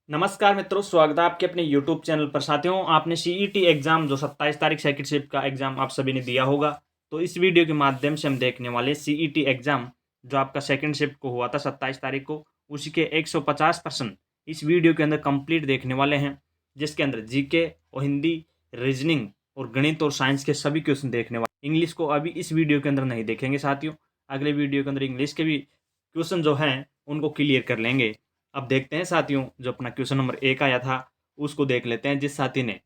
नमस्कार मित्रों, स्वागत है आपके अपने YouTube चैनल पर। साथियों, आपने सीईटी एग्जाम जो 27 तारीख सेकंड शिफ्ट का एग्जाम आप सभी ने दिया होगा। तो इस वीडियो के माध्यम से हम देखने वाले सीईटी एग्जाम जो आपका सेकंड शिफ्ट को हुआ था 27 तारीख को, उसी के 150% इस वीडियो के अंदर कंप्लीट देखने वाले हैं, जिसके अंदर जीके और हिंदी, रीजनिंग और गणित और साइंस के सभी क्वेश्चन देखने वाले। इंग्लिश को अभी इस वीडियो के अंदर नहीं देखेंगे साथियों, अगले वीडियो के अंदर इंग्लिश के भी क्वेश्चन जो हैं उनको क्लियर कर लेंगे। अब देखते हैं साथियों, जो अपना क्वेश्चन नंबर 1 आया था उसको देख लेते हैं। जिस साथी ने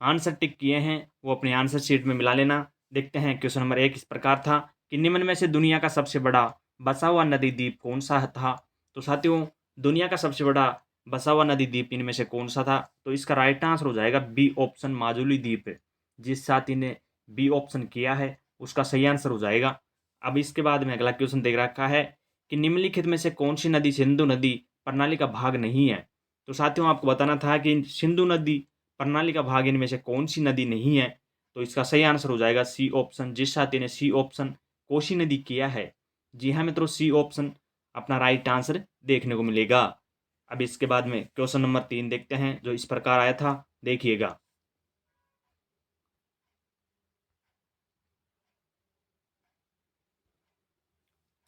आंसर टिक किए हैं वो अपने आंसर शीट में मिला लेना। देखते हैं, क्वेश्चन नंबर 1 इस प्रकार था कि निम्न में से दुनिया का सबसे बड़ा बसा हुआ नदी द्वीप कौन सा था। तो साथियों, दुनिया का सबसे बड़ा बसा हुआ नदी द्वीप इनमें से कौन सा था? तो इसका राइट आंसर हो जाएगा बी ऑप्शन, माजुली द्वीप। जिस साथी ने बी ऑप्शन किया है उसका सही आंसर हो जाएगा। अब इसके बाद में अगला क्वेश्चन देख रखा है कि निम्नलिखित में से कौन सी नदी सिंधु नदी प्रणाली का भाग नहीं है। तो साथियों, आपको बताना था कि सिंधु नदी प्रणाली का भाग इनमें से कौन सी नदी नहीं है। तो इसका सही आंसर हो जाएगा सी ऑप्शन। जिस साथी ने सी ऑप्शन कोसी नदी किया है, जी हाँ मित्रों, सी ऑप्शन अपना राइट आंसर देखने को मिलेगा। अब इसके बाद में क्वेश्चन नंबर 3 देखते हैं, जो इस प्रकार आया था, देखिएगा।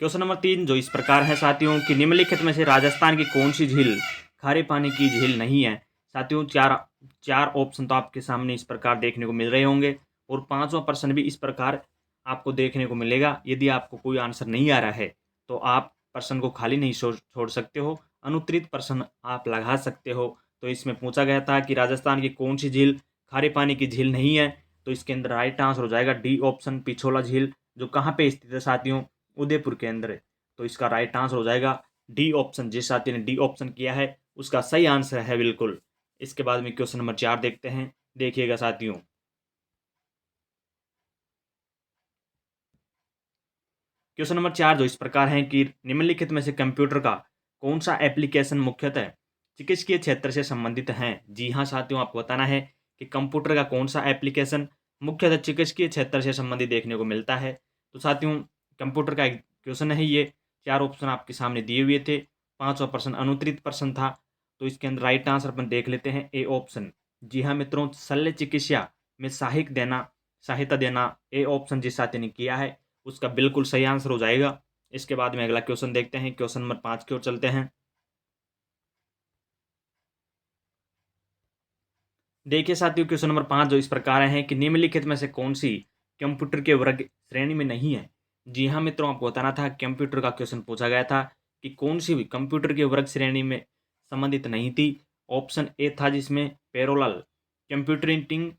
क्वेश्चन नंबर 3 जो इस प्रकार है साथियों कि निम्नलिखित में से राजस्थान की कौन सी झील खारे पानी की झील नहीं है। साथियों, चार चार ऑप्शन तो आपके सामने इस प्रकार देखने को मिल रहे होंगे और पांचवा प्रश्न भी इस प्रकार आपको देखने को मिलेगा। यदि आपको कोई आंसर नहीं आ रहा है तो आप प्रश्न को खाली नहीं छोड़ सकते हो, अनुत्तरित प्रश्न आप लगा सकते हो। तो इसमें पूछा गया था कि राजस्थान की कौन सी झील खारे पानी की झील नहीं है। तो इसके अंदर राइट आंसर हो जाएगा डी ऑप्शन, पिछोला झील, जो कहाँ पे स्थित है साथियों, उदयपुर के अंदर है। तो इसका राइट आंसर हो जाएगा डी ऑप्शन। जिस साथी ने डी ऑप्शन किया है उसका सही आंसर है बिल्कुल। इसके बाद में क्वेश्चन नंबर 4 देखते हैं, देखिएगा साथियों। क्वेश्चन नंबर 4 जो इस प्रकार है कि निम्नलिखित में से कंप्यूटर का कौन सा एप्लीकेशन मुख्यतः चिकित्सकीय क्षेत्र से संबंधित है। जी हाँ साथियों, आपको बताना है कि कंप्यूटर का कौन सा एप्लीकेशन मुख्यतः चिकित्सकीय क्षेत्र से संबंधित देखने को मिलता है। तो साथियों, कंप्यूटर का एक क्वेश्चन है ये। 4 ऑप्शन आपके सामने दिए हुए थे, पांचवा प्रश्न अनुत्तरित प्रश्न था। तो इसके अंदर राइट आंसर अपन देख लेते हैं, ए ऑप्शन। जी हाँ मित्रों, शल्य चिकित्सा में सहायता देना, ए ऑप्शन जिस साथी ने किया है उसका बिल्कुल सही आंसर हो जाएगा। इसके बाद में अगला क्वेश्चन देखते हैं, क्वेश्चन नंबर 5 की ओर चलते हैं। देखिए साथियों, क्वेश्चन नंबर 5 जो इस प्रकार है कि निम्नलिखित में से कौन सी कंप्यूटर के वर्ग श्रेणी में नहीं है। जी हाँ मित्रों, आपको बताना था, कंप्यूटर का क्वेश्चन पूछा गया था कि कौन सी भी कंप्यूटर के वर्ग श्रेणी में संबंधित नहीं थी। ऑप्शन ए था जिसमें पैरेलल कंप्यूटिंग,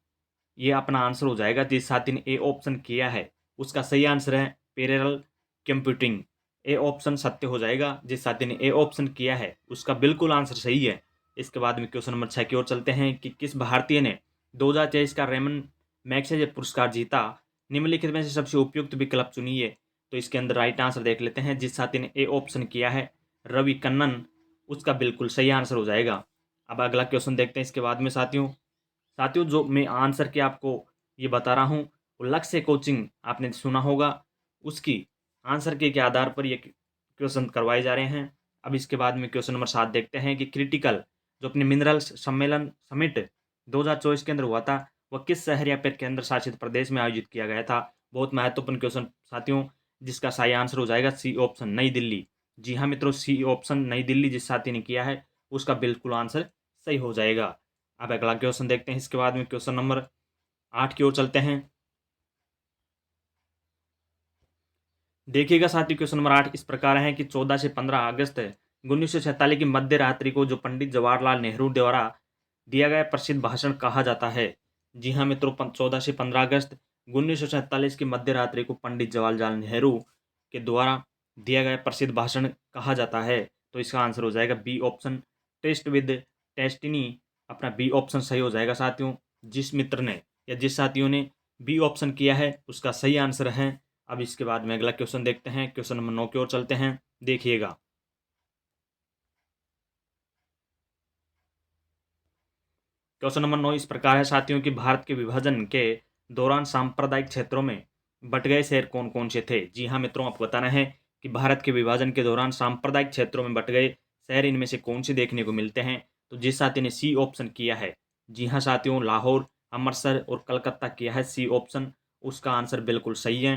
ये अपना आंसर हो जाएगा। जिस साथी ने ए ऑप्शन किया है उसका सही आंसर है पैरेलल कंप्यूटिंग। ए ऑप्शन सत्य हो जाएगा। जिस साथी ने ए ऑप्शन किया है उसका बिल्कुल आंसर सही है। इसके बाद में क्वेश्चन नंबर 6 की ओर चलते हैं कि किस भारतीय ने 2023 का रेमन मैग्सेसे पुरस्कार जीता। निम्नलिखित में से सबसे उपयुक्त विकल्प चुनिए। तो इसके अंदर राइट आंसर देख लेते हैं। जिस साथी ने ए ऑप्शन किया है रवि कन्नन, उसका बिल्कुल सही आंसर हो जाएगा। अब अगला क्वेश्चन देखते हैं इसके बाद में साथियों। साथियों, जो मैं आंसर के आपको ये बता रहा हूँ वो लक्ष्य कोचिंग आपने सुना होगा, उसकी आंसर के आधार पर ये क्वेश्चन करवाए जा रहे हैं। अब इसके बाद में क्वेश्चन नंबर 7 देखते हैं कि क्रिटिकल जो अपने मिनरल सम्मेलन समिट 2024 के अंदर हुआ था वह किस शहर या फिर केंद्र शासित प्रदेश में आयोजित किया गया था। बहुत महत्वपूर्ण क्वेश्चन साथियों, जिसका सही आंसर हो जाएगा सी ऑप्शन, नई दिल्ली। जी हाँ मित्रों, सी ऑप्शन नई दिल्ली जिस साथी ने किया है उसका बिल्कुल आंसर सही हो जाएगा। अब अगला क्वेश्चन देखते हैं। इसके बाद में क्वेश्चन नंबर 8 की ओर चलते हैं। देखिएगा साथियों, क्वेश्चन नंबर 8 इस प्रकार है कि 14 से 15 अगस्त 1947 की मध्य रात्रि को जो पंडित जवाहरलाल नेहरू द्वारा दिया गया प्रसिद्ध भाषण कहा जाता है। जी हाँ मित्रों, 14 से 15 अगस्त 1947 की मध्य रात्रि को पंडित जवाहरलाल नेहरू के द्वारा दिया गया प्रसिद्ध भाषण कहा जाता है। तो इसका आंसर हो जाएगा बी ऑप्शन, टेस्ट विद टेस्टिनी। अपना बी ऑप्शन सही हो जाएगा साथियों। जिस मित्र ने या जिस साथियों ने बी ऑप्शन किया है उसका सही आंसर है। अब इसके बाद में अगला क्वेश्चन देखते हैं, क्वेश्चन नंबर 9 की ओर चलते हैं, देखिएगा। क्वेश्चन नंबर 9 इस प्रकार है साथियों कि भारत के विभाजन के दौरान सांप्रदायिक क्षेत्रों में बट गए शहर कौन कौन से थे। जी हाँ मित्रों, आपको बताना है कि भारत के विभाजन के दौरान सांप्रदायिक क्षेत्रों में बट गए शहर इनमें से कौन से देखने को मिलते हैं? तो जिस साथी ने सी ऑप्शन किया है, जी हाँ साथियों, लाहौर, अमृतसर और कलकत्ता किया है सी ऑप्शन, उसका आंसर बिल्कुल सही है।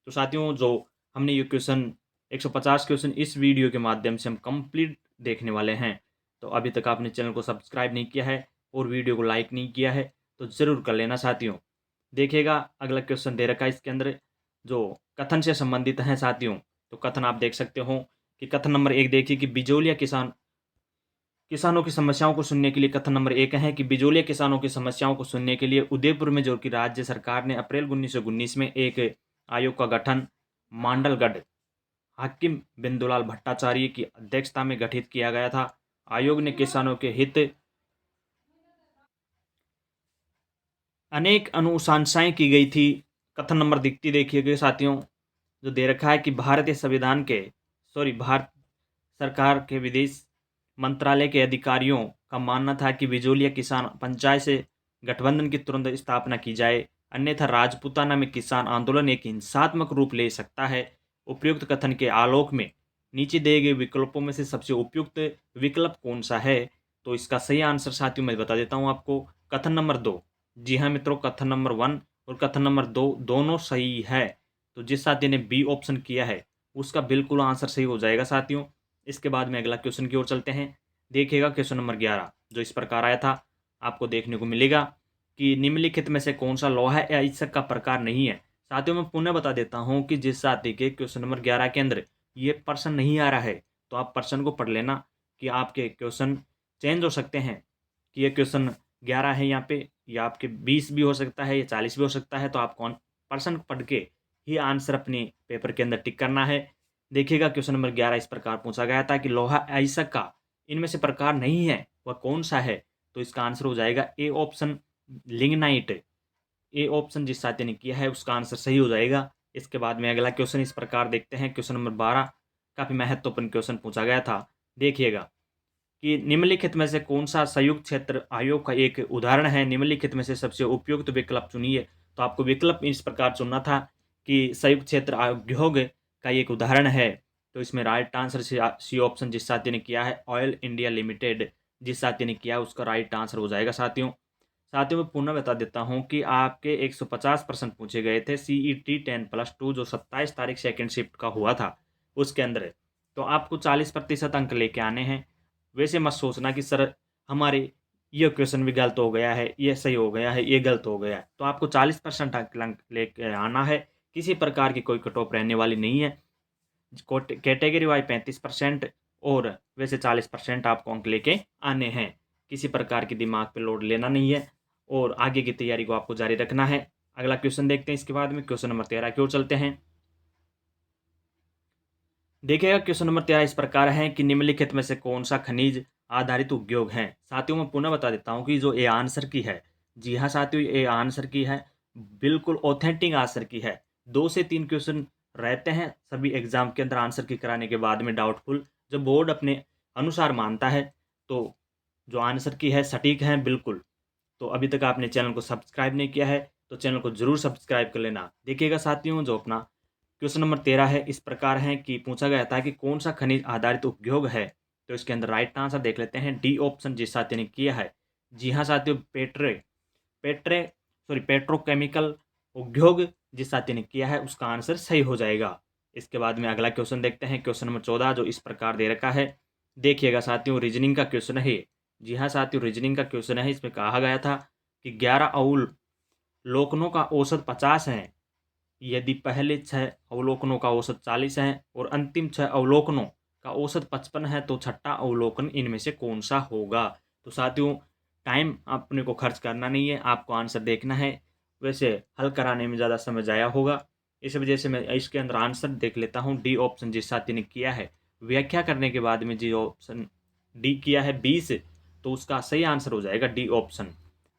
तो साथियों, जो हमने ये क्वेश्चन 150 क्वेश्चन इस वीडियो के माध्यम से हम कंप्लीट देखने वाले हैं। तो अभी तक आपने चैनल को सब्सक्राइब नहीं किया है और वीडियो को लाइक नहीं किया है तो ज़रूर कर लेना साथियों। देखिएगा, अगला क्वेश्चन दे रखा है इसके अंदर, जो कथन से संबंधित हैं साथियों। तो कथन आप देख सकते हो कि कथन नंबर 1 देखिए कि बिजोलिया किसानों की समस्याओं को सुनने के लिए, कथन नंबर 1 है कि बिजोलिया किसानों की समस्याओं को सुनने के लिए उदयपुर में जो कि राज्य सरकार ने अप्रैल 1919 में एक आयोग का गठन मांडलगढ़ हाकिम बिंदुलाल भट्टाचार्य की अध्यक्षता में गठित किया गया था। आयोग ने किसानों के हित अनेक अनुशंसाएं की गई थी। कथन नंबर दिखती देखिएगा साथियों, जो दे रखा है कि भारतीय संविधान के भारत सरकार के विदेश मंत्रालय के अधिकारियों का मानना था कि बिजोलिया किसान पंचायत से गठबंधन की तुरंत स्थापना की जाए, अन्यथा राजपूताना में किसान आंदोलन एक हिंसात्मक रूप ले सकता है। उपयुक्त कथन के आलोक में नीचे दिए गए विकल्पों में से सबसे उपयुक्त विकल्प कौन सा है? तो इसका सही आंसर साथियों मैं बता देता हूँ आपको, कथन नंबर 2। जी हाँ मित्रों, कथन नंबर 1 और कथन नंबर 2 दोनों सही है। तो जिस साथी ने बी ऑप्शन किया है उसका बिल्कुल आंसर सही हो जाएगा साथियों। इसके बाद में अगला क्वेश्चन की ओर चलते हैं। देखिएगा क्वेश्चन नंबर 11 जो इस प्रकार आया था, आपको देखने को मिलेगा कि निम्नलिखित में से कौन सा लोहा या ईसक का प्रकार नहीं है। साथियों मैं पुनः बता देता हूँ कि जिस साथी के क्वेश्चन नंबर 11 के अंदर ये प्रश्न नहीं आ रहा है तो आप प्रश्न को पढ़ लेना कि आपके क्वेश्चन चेंज हो सकते हैं, कि ये क्वेश्चन 11 है यहाँ पे, या आपके 20 भी हो सकता है या 40 भी हो सकता है। तो आप कौन प्रश्न पढ़ के ही आंसर अपने पेपर के अंदर टिक करना है। देखिएगा क्वेश्चन नंबर 11 इस प्रकार पूछा गया था कि लोहा आइसक का इनमें से प्रकार नहीं है, वह कौन सा है? तो इसका आंसर हो जाएगा A option lignite. A option जिस साथी ने किया है उसका आंसर सही हो जाएगा। इसके बाद में अगला क्वेश्चन इस प्रकार देखते हैं, क्वेश्चन नंबर 12 काफ़ी महत्वपूर्ण क्वेश्चन पूछा गया था। देखिएगा कि निम्नलिखित में से कौन सा संयुक्त क्षेत्र आयोग का एक उदाहरण है? निम्नलिखित में से सबसे उपयुक्त विकल्प चुनिए। तो आपको विकल्प इस प्रकार चुनना था कि संयुक्त क्षेत्र आयोग का एक उदाहरण है। तो इसमें राइट आंसर सी ऑप्शन जिस साथी ने किया है ऑयल इंडिया लिमिटेड, जिस साथी ने किया है उसका राइट आंसर हो जाएगा साथियों। साथियों मैं पुनः बता देता हूं कि आपके 150 प्रश्न पूछे गए थे CET 10+2 जो 27 तारीख सेकेंड शिफ्ट का हुआ था उसके अंदर। तो आपको 40% अंक लेके आने हैं। वैसे मत सोचना कि सर हमारे ये क्वेश्चन भी गलत हो गया है, ये सही हो गया है, ये गलत हो गया है। तो आपको 40% अंक लेके आना है। किसी प्रकार की कोई कट ऑफ रहने वाली नहीं है। कैटेगरी वाइज 35% और वैसे 40% आपको अंक लेके आने हैं। किसी प्रकार की दिमाग पे लोड लेना नहीं है और आगे की तैयारी को आपको जारी रखना है। अगला क्वेश्चन देखते हैं। इसके बाद में क्वेश्चन नंबर 13 की ओर चलते हैं। देखिएगा क्वेश्चन नंबर 13 इस प्रकार है कि निम्नलिखित में से कौन सा खनिज आधारित उद्योग है? साथियों मैं पुनः बता देता हूँ कि जो ए आंसर की है, जी हाँ साथियों, ए आंसर की है, बिल्कुल ऑथेंटिक आंसर की है। 2 से 3 क्वेश्चन रहते हैं सभी एग्जाम के अंदर आंसर की कराने के बाद में डाउटफुल, जब बोर्ड अपने अनुसार मानता है तो जो आंसर की है सटीक है बिल्कुल। तो अभी तक आपने चैनल को सब्सक्राइब नहीं किया है तो चैनल को जरूर सब्सक्राइब कर लेना। देखिएगा साथियों, जो अपना क्वेश्चन नंबर 13 है इस प्रकार है कि पूछा गया था कि कौन सा खनिज आधारित उद्योग है? तो इसके अंदर राइट आंसर देख लेते हैं, डी ऑप्शन जिस साथी ने किया है। जी हाँ साथियों, पेट्रे पेट्रोकेमिकल उद्योग जिस साथी ने किया है उसका आंसर सही हो जाएगा। इसके बाद में अगला क्वेश्चन देखते हैं, क्वेश्चन नंबर 14 जो इस प्रकार दे रखा है। देखिएगा साथियों, रीजनिंग का क्वेश्चन है। जी हाँ साथियों, रीजनिंग का क्वेश्चन है। इसमें कहा गया था कि 11 अवलोकनों का औसत 50 है, यदि पहले 6 अवलोकनों का औसत 40 है और अंतिम 6 अवलोकनों का औसत 55 है तो छठा अवलोकन इनमें से कौन सा होगा? तो साथियों टाइम अपने को खर्च करना नहीं है, आपको आंसर देखना है। वैसे हल कराने में ज़्यादा समय जाया होगा, इस वजह से मैं इसके अंदर आंसर देख लेता हूँ। डी ऑप्शन जिस साथी ने किया है, व्याख्या करने के बाद में जी ऑप्शन डी किया है 20, तो उसका सही आंसर हो जाएगा डी ऑप्शन।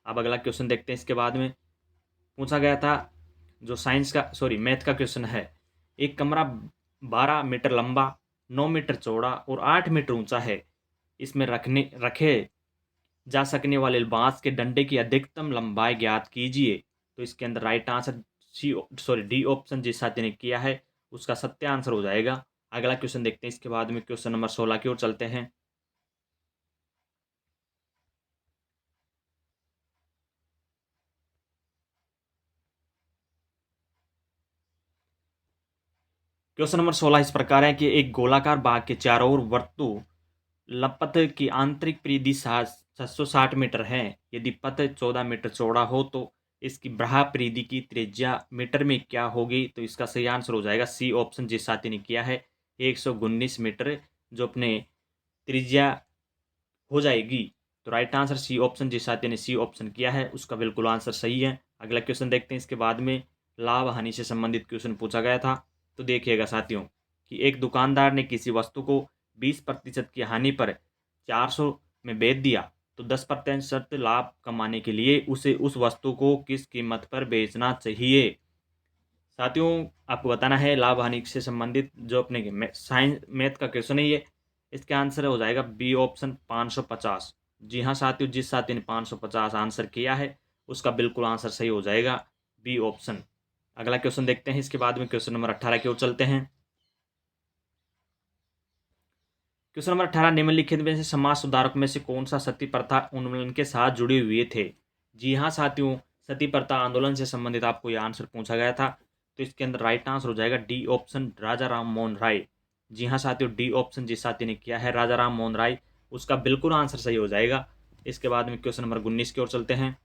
अब अगला क्वेश्चन देखते हैं। इसके बाद में पूछा गया था जो साइंस का मैथ का क्वेश्चन है। एक कमरा 12 मीटर लंबा, 9 मीटर चौड़ा और 8 मीटर ऊंचा है। इसमें रखे जा सकने वाले बांस के डंडे की अधिकतम लंबाई ज्ञात कीजिए। तो इसके अंदर राइट आंसर डी ऑप्शन जिस साथी ने किया है उसका सत्य आंसर हो जाएगा। अगला क्वेश्चन देखते हैं। इसके बाद में क्वेश्चन नंबर 16 की ओर चलते हैं। क्वेश्चन नंबर 16 इस प्रकार है कि एक गोलाकार बाग के चारों ओर वर्तु लपथ की आंतरिक परिधि 760 मीटर है। यदि पथ 14 मीटर चौड़ा हो तो इसकी बाह्य परिधि की त्रिज्या मीटर में क्या होगी? तो इसका सही आंसर हो जाएगा सी ऑप्शन, जिस साथी ने किया है 119 मीटर जो अपने त्रिज्या हो जाएगी। तो राइट आंसर सी ऑप्शन, जिस साथी ने सी ऑप्शन किया है उसका बिल्कुल आंसर सही है। अगला क्वेश्चन देखते हैं। इसके बाद में लाभ हानि से संबंधित क्वेश्चन पूछा गया था। तो देखिएगा साथियों कि एक दुकानदार ने किसी वस्तु को 20% की हानि पर 400 में बेच दिया, तो 10% लाभ कमाने के लिए उसे उस वस्तु को किस कीमत पर बेचना चाहिए? साथियों आपको बताना है लाभ हानि से संबंधित जो अपने साइंस मैथ का क्वेश्चन है ये। इसका आंसर हो जाएगा बी ऑप्शन 550। जी हाँ साथियों, जिस साथी ने 550 आंसर किया है उसका बिल्कुल आंसर सही हो जाएगा बी ऑप्शन। अगला क्वेश्चन देखते हैं। इसके बाद में क्वेश्चन नंबर 18 की ओर चलते हैं। क्वेश्चन नंबर 18, निम्नलिखित में से समाज सुधारक में से कौन सा सती प्रथा उन्मूलन के साथ जुड़े हुए थे? जी हाँ साथियों, सती प्रथा आंदोलन से संबंधित आपको यह आंसर पूछा गया था। तो इसके अंदर राइट आंसर हो जाएगा डी ऑप्शन, राजा राम मोहन राय। जी हाँ साथियों, डी ऑप्शन जिस साथी ने किया है राजा राम मोहन राय उसका बिल्कुल आंसर सही हो जाएगा। इसके बाद में क्वेश्चन नंबर 19 की ओर चलते हैं।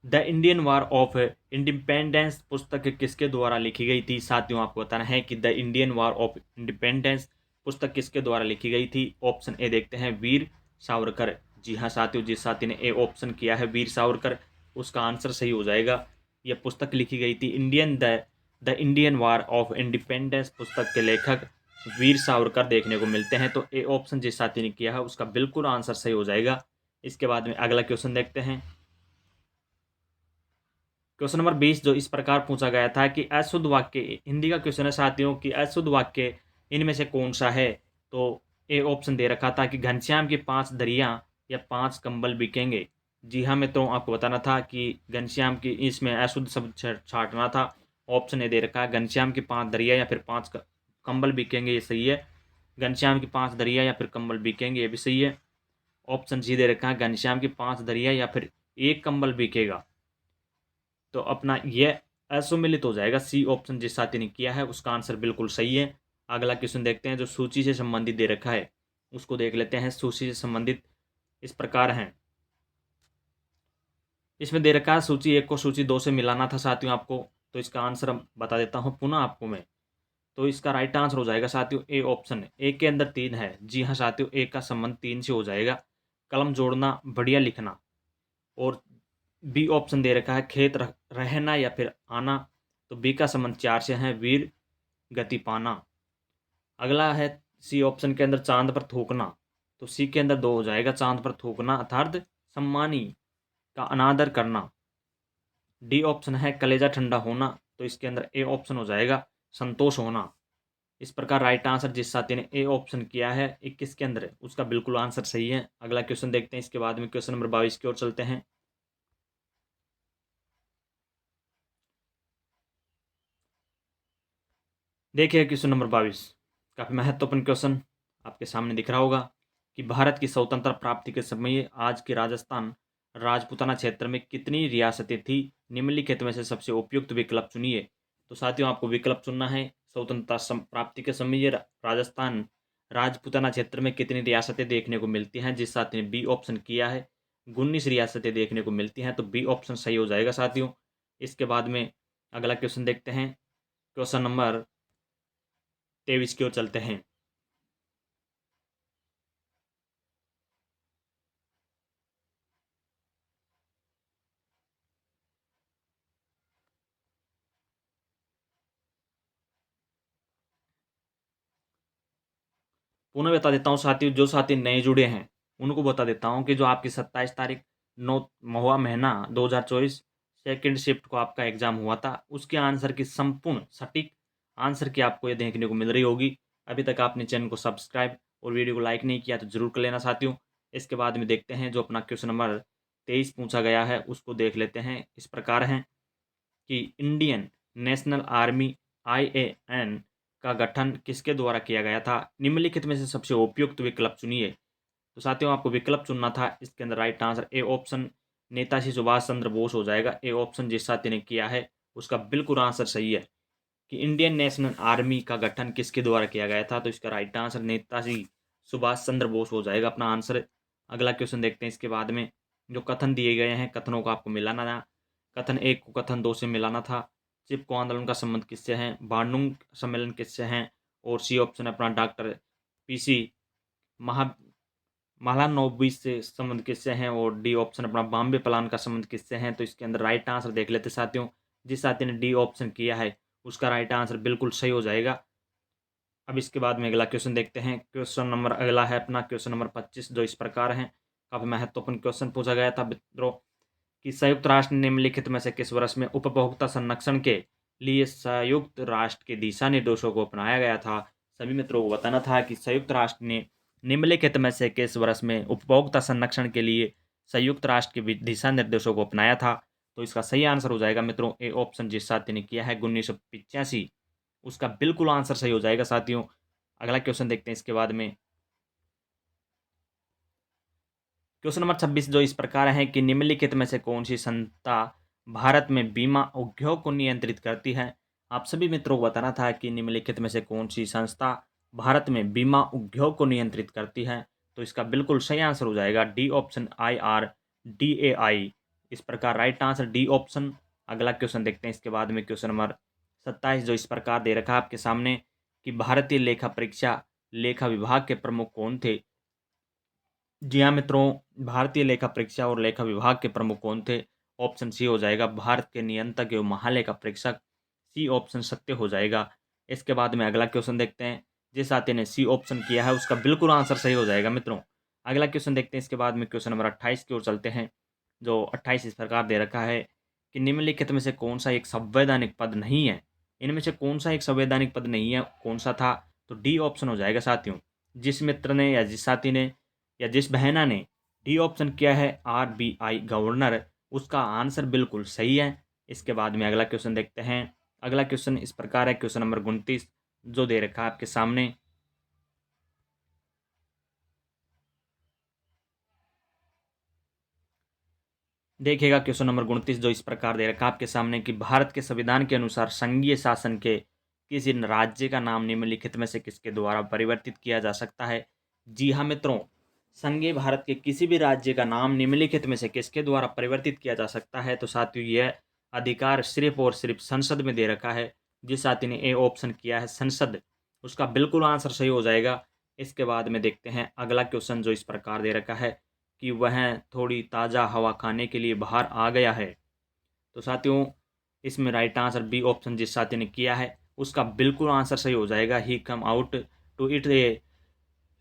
The Indian war of independence पुस्तक किसके द्वारा लिखी गई थी? साथियों आपको बताना है कि the Indian war of independence पुस्तक किसके द्वारा लिखी गई थी? ऑप्शन ए देखते हैं वीर सावरकर। जी हाँ साथियों, जिस साथी ने ए ऑप्शन किया है वीर सावरकर उसका आंसर सही हो जाएगा। यह पुस्तक लिखी गई थी the Indian war of independence पुस्तक के लेखक वीर सावरकर देखने को मिलते हैं। तो ए ऑप्शन जिस साथी ने किया है उसका बिल्कुल आंसर सही हो जाएगा। इसके बाद में अगला क्वेश्चन देखते हैं। क्वेश्चन नंबर 20 जो इस प्रकार पूछा गया था कि अशुद्ध वाक्य, हिंदी का क्वेश्चन है साथियों कि अशुद्ध वाक्य इनमें से कौन सा है? तो ए ऑप्शन दे रखा था कि घनश्याम की 5 दरिया या 5 कंबल बिकेंगे। जी हाँ मित्रों, आपको बताना था कि घनश्याम की इसमें अशुद्ध शब्द छाटना था। ऑप्शन ए दे रखा है घनश्याम की 5 दरिया या फिर 5 कंबल बिकेंगे, ये सही है। घनश्याम की 5 दरिया या फिर कंबल बिकेंगे, ये भी सही है। ऑप्शन सी दे रखा है घनश्याम की 5 दरिया या फिर एक कंबल बिकेगा। तो अपना यह असुमिलित हो जाएगा। सी ऑप्शन जिस साथी ने किया है उसका आंसर बिल्कुल सही है। अगला क्वेश्चन देखते हैं जो सूची से संबंधित दे रखा है उसको देख लेते हैं। सूची से संबंधित इस प्रकार है। इसमें दे रखा है सूची 1 को सूची 2 से मिलाना था साथियों आपको। तो इसका आंसर बता देता हूँ पुनः आपको मैं। तो इसका राइट आंसर हो जाएगा साथियों ए ऑप्शन। ए के अंदर 3 है। जी हाँ साथियों, ए का संबंध 3 से हो जाएगा। कलम जोड़ना, बढ़िया लिखना। और बी ऑप्शन दे रखा है खेत रहना या फिर आना। तो बी का संबंध 4 से है, वीर गति पाना। अगला है सी ऑप्शन के अंदर चांद पर थूकना। तो सी के अंदर 2 हो जाएगा, चांद पर थूकना अर्थात सम्मानी का अनादर करना। डी ऑप्शन है कलेजा ठंडा होना। तो इसके अंदर ए ऑप्शन हो जाएगा संतोष होना। इस प्रकार राइट आंसर जिस साथी ने ए ऑप्शन किया है 21 के अंदर उसका बिल्कुल आंसर सही है। अगला क्वेश्चन देखते हैं। इसके बाद में क्वेश्चन नंबर 22 की ओर चलते हैं। देखिए क्वेश्चन नंबर 22 काफ़ी महत्वपूर्ण क्वेश्चन आपके सामने दिख रहा होगा कि भारत की स्वतंत्रता प्राप्ति के समय आज के राजस्थान राजपूताना क्षेत्र में कितनी रियासतें थी? निम्नलिखित में से सबसे उपयुक्त विकल्प चुनिए। तो साथियों आपको विकल्प चुनना है। स्वतंत्रता प्राप्ति के समय ये राजस्थान राजपूताना क्षेत्र में कितनी रियासतें देखने को मिलती हैं? जिस साथी ने बी ऑप्शन किया है 19 रियासतें देखने को मिलती हैं। तो बी ऑप्शन सही हो जाएगा साथियों। इसके बाद में अगला क्वेश्चन देखते हैं। क्वेश्चन नंबर 23 की ओर चलते हैं। पुनः बता देता हूँ साथियों, जो साथी नए जुड़े हैं उनको बता देता हूँ कि जो आपकी 27 तारीख 9 महुआ महीना 2024 सेकेंड शिफ्ट को आपका एग्जाम हुआ था उसके आंसर की संपूर्ण सटीक आंसर की आपको ये देखने को मिल रही होगी। अभी तक आपने चैनल को सब्सक्राइब और वीडियो को लाइक नहीं किया तो जरूर कर लेना साथियों। इसके बाद में देखते हैं जो अपना क्वेश्चन नंबर 23 पूछा गया है उसको देख लेते हैं। इस प्रकार है कि इंडियन नेशनल आर्मी IAN का गठन किसके द्वारा किया गया था? निम्नलिखित में से सबसे उपयुक्त विकल्प चुनिए। तो साथियों आपको विकल्प चुनना था। इसके अंदर right answer a option Netaji Subhash Chandra Bose हो जाएगा। ए ऑप्शन जिस साथी ने किया है उसका बिल्कुल आंसर सही है कि इंडियन नेशनल आर्मी का गठन किसके द्वारा किया गया था। तो इसका राइट आंसर नेताजी सुभाष चंद्र बोस हो जाएगा अपना आंसर। अगला क्वेश्चन देखते हैं इसके बाद में। जो कथन दिए गए हैं, कथनों को आपको मिलाना था। कथन 1 को कथन 2 से मिलाना था। चिपको आंदोलन का संबंध किससे है, बांडुंग सम्मेलन किससे है, और सी ऑप्शन अपना डॉक्टर पीसी महा महालनोबिस से संबंध किससे हैं, और डी ऑप्शन अपना बॉम्बे प्लान का संबंध किससे हैं। तो इसके अंदर राइट आंसर देख लेते साथियों। जिस साथी ने डी ऑप्शन किया है उसका राइट आंसर बिल्कुल सही हो जाएगा। अब इसके बाद में अगला क्वेश्चन देखते हैं। क्वेश्चन नंबर अगला है अपना क्वेश्चन नंबर 25, जो इस प्रकार है। काफी महत्वपूर्ण क्वेश्चन पूछा गया था मित्रों कि संयुक्त राष्ट्र निम्नलिखित में से किस वर्ष में उपभोक्ता संरक्षण के लिए संयुक्त राष्ट्र के दिशा निर्देशों को अपनाया गया था। सभी मित्रों को बताना था कि संयुक्त राष्ट्र ने निम्नलिखित में से किस वर्ष में उपभोक्ता संरक्षण के लिए संयुक्त राष्ट्र के दिशा निर्देशों को अपनाया था। तो इसका सही आंसर हो जाएगा मित्रों ए ऑप्शन, जिस साथी ने किया है 1985, उसका बिल्कुल आंसर सही हो जाएगा साथियों। अगला क्वेश्चन देखते हैं इसके बाद में। क्वेश्चन नंबर 26 जो इस प्रकार है कि निम्नलिखित में से कौन सी संस्था भारत में बीमा उद्योग को नियंत्रित करती है। आप सभी मित्रों को बताना था कि निम्नलिखित में से कौन सी संस्था भारत में बीमा उद्योग को नियंत्रित करती है। तो इसका बिल्कुल सही आंसर हो जाएगा डी ऑप्शन IRDAI। इस प्रकार राइट आंसर डी ऑप्शन। अगला क्वेश्चन देखते हैं इसके बाद में। क्वेश्चन नंबर 27 जो इस प्रकार दे रखा है आपके सामने कि भारतीय लेखा परीक्षा लेखा विभाग के प्रमुख कौन थे। जी हाँ मित्रों, भारतीय लेखा परीक्षा और लेखा विभाग के प्रमुख कौन थे। ऑप्शन सी हो जाएगा भारत के नियंत्रक एवं महालेखा परीक्षक। सी ऑप्शन सत्य हो जाएगा। इसके बाद में अगला क्वेश्चन देखते हैं। जिस साथी ने सी ऑप्शन किया है उसका बिल्कुल आंसर सही हो जाएगा मित्रों। अगला क्वेश्चन देखते हैं इसके बाद में। क्वेश्चन नंबर 28 की ओर चलते हैं। जो 28 इस प्रकार दे रखा है कि निम्नलिखित में से कौन सा एक संवैधानिक पद नहीं है। इनमें से कौन सा एक संवैधानिक पद नहीं है, कौन सा था। तो डी ऑप्शन हो जाएगा साथियों। जिस मित्र ने या जिस साथी ने या जिस बहना ने डी ऑप्शन किया है RBI गवर्नर, उसका आंसर बिल्कुल सही है। इसके बाद में अगला क्वेश्चन देखते हैं। अगला क्वेश्चन इस प्रकार है। क्वेश्चन नंबर 29 जो दे रखा है आपके सामने। देखिएगा क्वेश्चन नंबर 29 जो इस प्रकार दे रखा है आपके सामने कि भारत के संविधान के अनुसार संघीय शासन के किसी राज्य का नाम निम्नलिखित में से किसके द्वारा परिवर्तित किया जा सकता है। जी हाँ मित्रों, संघीय भारत के किसी भी राज्य का नाम निम्नलिखित में से किसके द्वारा परिवर्तित किया जा सकता है। तो साथियों यह अधिकार सिर्फ और सिर्फ संसद में दे रखा है। जिस साथी ने ए ऑप्शन किया है संसद, उसका बिल्कुल आंसर सही हो जाएगा। इसके बाद में देखते हैं अगला क्वेश्चन जो इस प्रकार दे रखा है कि वह थोड़ी ताज़ा हवा खाने के लिए बाहर आ गया है। तो साथियों इसमें राइट आंसर बी ऑप्शन जिस साथी ने किया है उसका बिल्कुल आंसर सही हो जाएगा। He come out to it a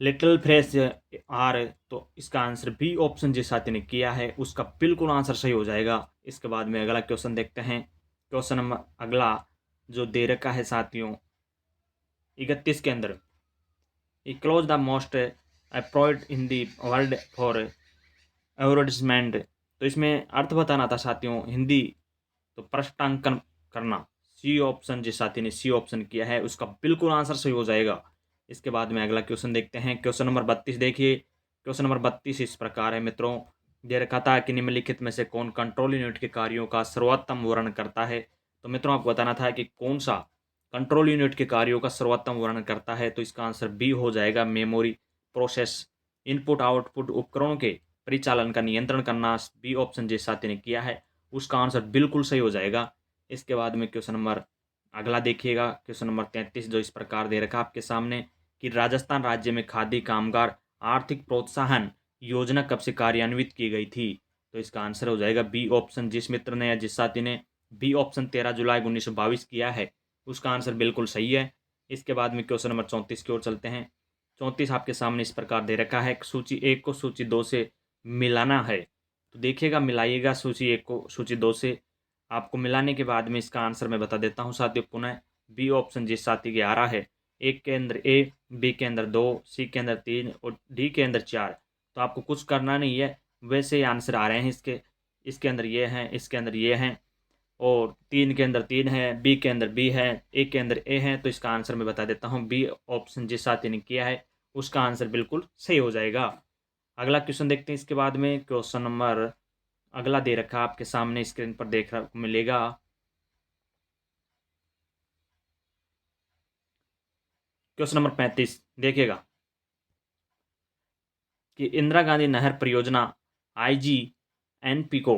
little fresh air. तो इसका आंसर बी ऑप्शन जिस साथी ने किया है उसका बिल्कुल आंसर सही हो जाएगा। इसके बाद में अगला क्वेश्चन देखते हैं। क्वेश्चन नंबर अगला जो दे रखा है साथियों 31 के अंदर, e close the most employed in the world for advertisement. तो इसमें अर्थ बताना था साथियों हिंदी, तो प्रश्नांकन करना। सी ऑप्शन जिस साथी ने सी ऑप्शन किया है उसका बिल्कुल आंसर सही हो जाएगा। इसके बाद में अगला क्वेश्चन देखते हैं। क्वेश्चन नंबर 32 देखिए। क्वेश्चन नंबर 32 इस प्रकार है मित्रों। दे रखा था कि निम्नलिखित में से कौन कंट्रोल यूनिट के कार्यों का सर्वोत्तम वर्णन करता है। तो मित्रों आपको बताना था कि कौन सा कंट्रोल यूनिट के कार्यों का सर्वोत्तम वर्णन करता है। तो इसका आंसर बी हो जाएगा मेमोरी प्रोसेस। इनपुट आउटपुट उपकरणों के परिचालन का नियंत्रण करना। बी ऑप्शन जिस साथी ने किया है उसका आंसर बिल्कुल सही हो जाएगा। इसके बाद में क्वेश्चन नंबर अगला देखिएगा। क्वेश्चन नंबर 33 जो इस प्रकार दे रखा आपके सामने कि राजस्थान राज्य में खादी कामगार आर्थिक प्रोत्साहन योजना कब से कार्यान्वित की गई थी। तो इसका आंसर हो जाएगा बी ऑप्शन। जिस मित्र ने या जिस साथी ने बी ऑप्शन 13 जुलाई 1922 किया है उसका आंसर बिल्कुल सही है। इसके बाद में क्वेश्चन नंबर 34 की ओर चलते हैं। 34 आपके सामने इस प्रकार दे रखा है सूची 1 को सूची 2 से मिलाना है। तो देखिएगा मिलाइएगा सूची 1 को सूची 2 से। आपको मिलाने के बाद में इसका आंसर मैं बता देता हूँ साथियों पुनः। बी ऑप्शन जिस साथी के आ रहा है एक के अंदर ए, बी के अंदर 2, सी के अंदर 3 और डी के अंदर 4। तो आपको कुछ करना नहीं है, वैसे ही आंसर आ रहे हैं इसके। इसके अंदर ये हैं, इसके अंदर ये हैं, और 3 के अंदर 3 है, बी के अंदर बी है, ए के अंदर ए है। तो इसका आंसर मैं बता देता हूँ बी ऑप्शन जिस साथी ने किया है उसका आंसर बिल्कुल सही हो जाएगा। अगला क्वेश्चन देखते हैं इसके बाद में। क्वेश्चन नंबर अगला दे रखा आपके सामने स्क्रीन पर देख रहा मिलेगा क्वेश्चन नंबर 35 देखिएगा कि इंदिरा गांधी नहर परियोजना IGNP को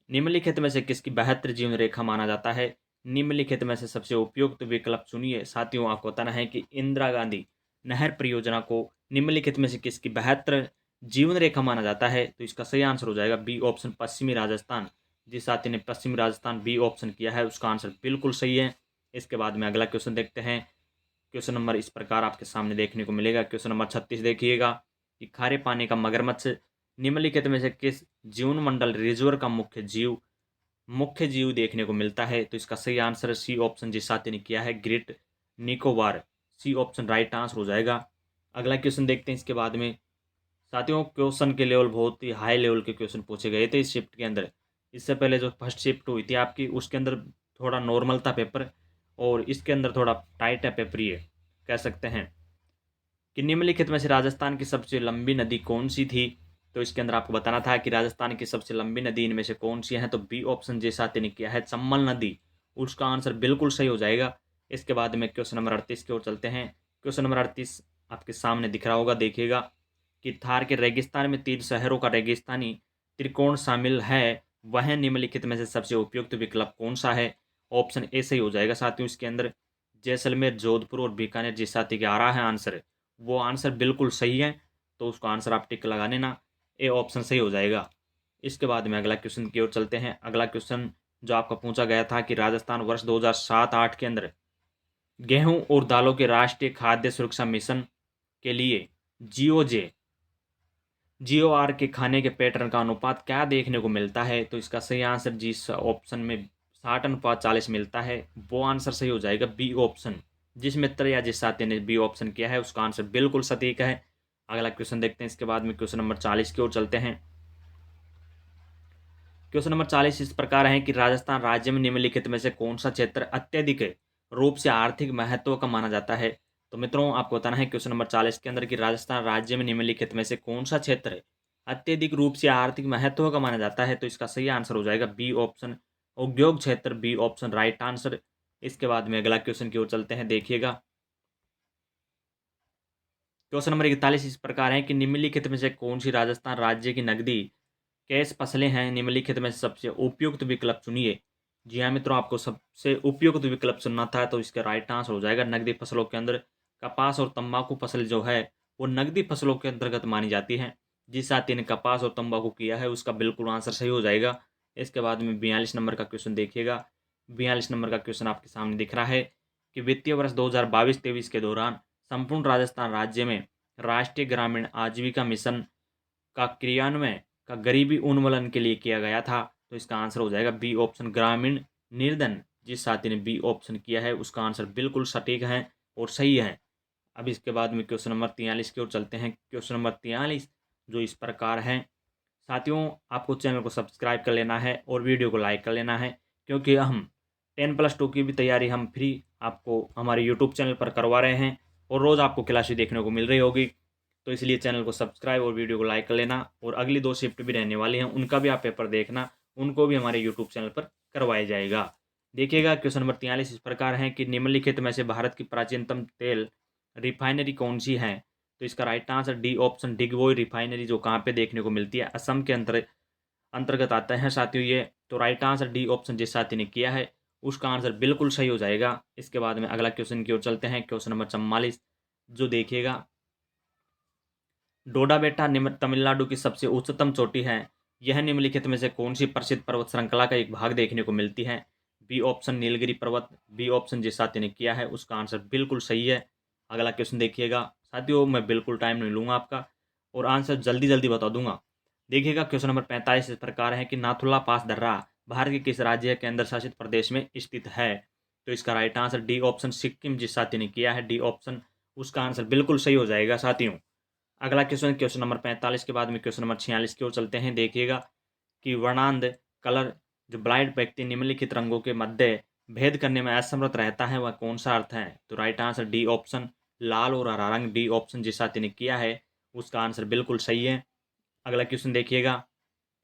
निम्नलिखित में से किसकी बेहतर जीवन रेखा माना जाता है। निम्नलिखित में से सबसे उपयुक्त विकल्प चुनिए। साथियों, आपको बताना है कि इंदिरा गांधी नहर परियोजना को निम्नलिखित में से किसकी बेहतर जीवन रेखा माना जाता है। तो इसका सही आंसर हो जाएगा बी ऑप्शन, पश्चिमी राजस्थान। जिस साथी ने पश्चिमी राजस्थान बी ऑप्शन किया है उसका आंसर बिल्कुल सही है। इसके बाद में अगला क्वेश्चन देखते हैं। क्वेश्चन नंबर इस प्रकार आपके सामने देखने को मिलेगा। क्वेश्चन नंबर 36 देखिएगा कि खारे पानी का मगरमच्छ निम्नलिखित में से किस जीवन मंडल रिजर्व का मुख्य जीव देखने को मिलता है। तो इसका सही आंसर सी ऑप्शन जिस साथी ने किया है great Nicobar. C option right answer हो जाएगा। अगला क्वेश्चन देखते हैं इसके बाद में। साथियों, क्वेश्चन के लेवल बहुत ही हाई लेवल के क्वेश्चन पूछे गए थे इस शिफ्ट के अंदर। इससे पहले जो फर्स्ट शिफ्ट हुई थी आपकी उसके अंदर थोड़ा नॉर्मल था पेपर, और इसके अंदर थोड़ा टाइट है पेपर, ये कह सकते हैं कि निम्नलिखित में से राजस्थान की सबसे लंबी नदी कौन सी थी। तो इसके अंदर आपको बताना था कि राजस्थान की सबसे लंबी नदी इनमें से कौन सी है। तो बी ऑप्शन जैसा ने किया है चंबल नदी, उसका आंसर बिल्कुल सही हो जाएगा। इसके बाद में क्वेश्चन नंबर 38 की ओर चलते हैं। क्वेश्चन नंबर 38 आपके सामने दिख रहा होगा, देखिएगा कि थार के रेगिस्तान में 3 शहरों का रेगिस्तानी त्रिकोण शामिल है, वह निम्नलिखित में से सबसे उपयुक्त विकल्प कौन सा है। ऑप्शन ए सही हो जाएगा। साथियों, इसके अंदर जैसलमेर, जोधपुर और बीकानेर जिस साथी के आ रहा है आंसर, वो आंसर बिल्कुल सही है। तो उसका आंसर आप टिक लगा लेना, ए ऑप्शन सही हो जाएगा। इसके बाद में अगला क्वेश्चन की ओर चलते हैं। अगला क्वेश्चन जो आपका पूछा गया था कि राजस्थान वर्ष 2007-8 के अंदर गेहूं और दालों के राष्ट्रीय खाद्य सुरक्षा मिशन के लिए GOR के खाने के पैटर्न का अनुपात क्या देखने को मिलता है। तो इसका सही आंसर जिस ऑप्शन में 60:40 मिलता है वो आंसर सही हो जाएगा बी ऑप्शन। जिस मित्र या जिस साथी ने बी ऑप्शन किया है उसका आंसर बिल्कुल सटीक है। अगला क्वेश्चन देखते हैं। इसके बाद में क्वेश्चन नंबर 40 की ओर चलते हैं। क्वेश्चन नंबर 40 इस प्रकार है कि राजस्थान राज्य में निम्नलिखित में से कौन सा क्षेत्र अत्यधिक रूप से आर्थिक महत्व का माना जाता है। तो मित्रों, आपको बताना है क्वेश्चन नंबर 40 के अंदर कि राजस्थान राज्य में निम्नलिखित में से कौन सा क्षेत्र अत्यधिक रूप से आर्थिक महत्व का माना जाता है। तो इसका सही आंसर हो जाएगा बी ऑप्शन, उद्योग क्षेत्र। B option right answer. इसके बाद में अगला क्वेश्चन की ओर चलते हैं, देखिएगा क्वेश्चन नंबर 41 इस प्रकार है कि निम्नलिखित में से कौन सी राजस्थान राज्य की नकदी कैश फसलें हैं। निम्नलिखित में से सबसे उपयुक्त विकल्प चुनिए। जी हाँ मित्रों, आपको सबसे उपयुक्त विकल्प चुनना था, तो इसका राइट आंसर हो जाएगा नकदी फसलों के अंदर कपास और तंबाकू फसल जो है वो नकदी फसलों के अंतर्गत मानी जाती है। जिस साथी ने कपास और तंबाकू किया है उसका बिल्कुल आंसर सही हो जाएगा। इसके बाद में 42 नंबर का क्वेश्चन देखिएगा। 42 नंबर का क्वेश्चन आपके सामने दिख रहा है कि वित्तीय वर्ष 2022-23 के दौरान संपूर्ण राजस्थान राज्य में राष्ट्रीय ग्रामीण आजीविका मिशन का क्रियान्वयन का गरीबी उन्मूलन के लिए किया गया था। तो इसका आंसर हो जाएगा बी ऑप्शन ग्रामीण निर्धन। जिस साथी ने बी ऑप्शन किया है उसका आंसर बिल्कुल सटीक है और सही है। अब इसके बाद में क्वेश्चन नंबर 43 की ओर चलते हैं। क्वेश्चन नंबर 43 जो इस प्रकार है। साथियों, आपको चैनल को सब्सक्राइब कर लेना है और वीडियो को लाइक कर लेना है, क्योंकि हम 10+2 की भी तैयारी हम फ्री आपको हमारे यूट्यूब चैनल पर करवा रहे हैं और रोज़ आपको क्लासेस देखने को मिल रही होगी। तो इसलिए चैनल को सब्सक्राइब और वीडियो को लाइक कर लेना, और अगली 2 शिफ्ट भी रहने वाली हैं उनका भी आप पेपर देखना, उनको भी हमारे यूट्यूब चैनल पर करवाया जाएगा। देखिएगा क्वेश्चन नंबर 43 इस प्रकार है कि निम्नलिखित में से भारत की प्राचीनतम तेल रिफाइनरी कौन सी है। तो इसका right answer d option Digboi refinery, जो कहाँ पे देखने को मिलती है, असम के अंतर्गत आता है साथियों ये। तो राइट आंसर डी ऑप्शन जिस साथी ने किया है उसका आंसर बिल्कुल सही हो जाएगा। इसके बाद में अगला क्वेश्चन की ओर चलते हैं। क्वेश्चन नंबर 44 जो देखिएगा, डोडा बेटा तमिलनाडु की सबसे उच्चतम चोटी है, यह निम्नलिखित में से कौन सी प्रसिद्ध पर्वत श्रृंखला का एक भाग देखने को मिलती है। बी ऑप्शन नीलगिरी पर्वत। बी ऑप्शन जिस साथी ने किया है उसका आंसर बिल्कुल सही है। अगला क्वेश्चन देखिएगा साथियों, मैं बिल्कुल टाइम नहीं लूँगा आपका और आंसर जल्दी जल्दी बता दूंगा। देखिएगा क्वेश्चन नंबर 45 इस प्रकार है कि नाथुला पास दर्रा भारत के किस राज्य के अंदर शासित प्रदेश में स्थित है। तो इसका right answer d option Sikkim जिस साथी ने किया है डी ऑप्शन, उसका आंसर बिल्कुल सही हो जाएगा साथियों। अगला क्वेश्चन क्वेश्चन नंबर 45 के बाद में क्वेश्चन नंबर 46 की ओर चलते हैं। देखिएगा कि वर्णांध कलर जो ब्लाइंड व्यक्ति निम्नलिखित रंगों के मध्य भेद करने में असमर्थ रहता है वह कौन सा अर्थ है। तो राइट आंसर डी ऑप्शन लाल और हरा रंग। डी ऑप्शन जिस साथी ने किया है उसका आंसर बिल्कुल सही है। अगला क्वेश्चन देखिएगा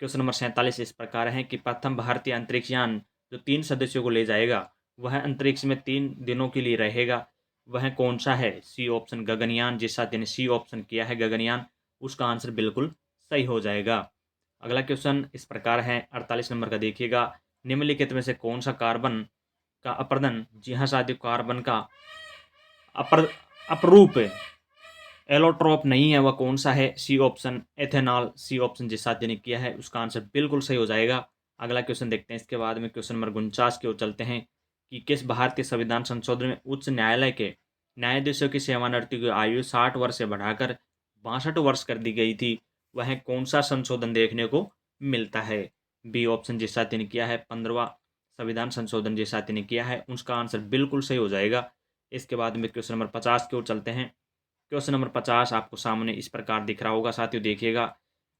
क्वेश्चन नंबर 47 इस प्रकार है कि प्रथम भारतीय अंतरिक्ष यान जो 3 सदस्यों को ले जाएगा वह अंतरिक्ष में 3 दिनों के लिए रहेगा, वह कौन सा है? C option Gaganyaan. जिस साथी ने सी ऑप्शन किया है गगनयान, उसका आंसर बिल्कुल सही हो जाएगा। अगला क्वेश्चन इस प्रकार है, 48 नंबर का देखिएगा। निम्नलिखित में से कौन सा कार्बन का अपरदन, जी हाँ साथियों, कार्बन का अपरूप एलोट्रोप नहीं है, वह कौन सा है? C option ethanol. C option जिस साथी ने किया है उसका आंसर बिल्कुल सही हो जाएगा। अगला क्वेश्चन देखते हैं इसके बाद में, क्वेश्चन नंबर 49 की ओर चलते हैं कि किस भारतीय संविधान संशोधन में उच्च न्यायालय के न्यायाधीशों की सेवानिवृत्ति की आयु 60 वर्ष से बढ़ाकर 62 वर्ष कर दी गई थी? वह कौन सा संशोधन देखने को मिलता है? बी ऑप्शन जिस साथी ने किया है 15वां संविधान संशोधन जिस साथी ने किया है उसका आंसर बिल्कुल सही हो जाएगा। इसके बाद में क्वेश्चन नंबर 50 की ओर चलते हैं। क्वेश्चन नंबर 50 आपको सामने इस प्रकार दिख रहा होगा साथियों, देखिएगा।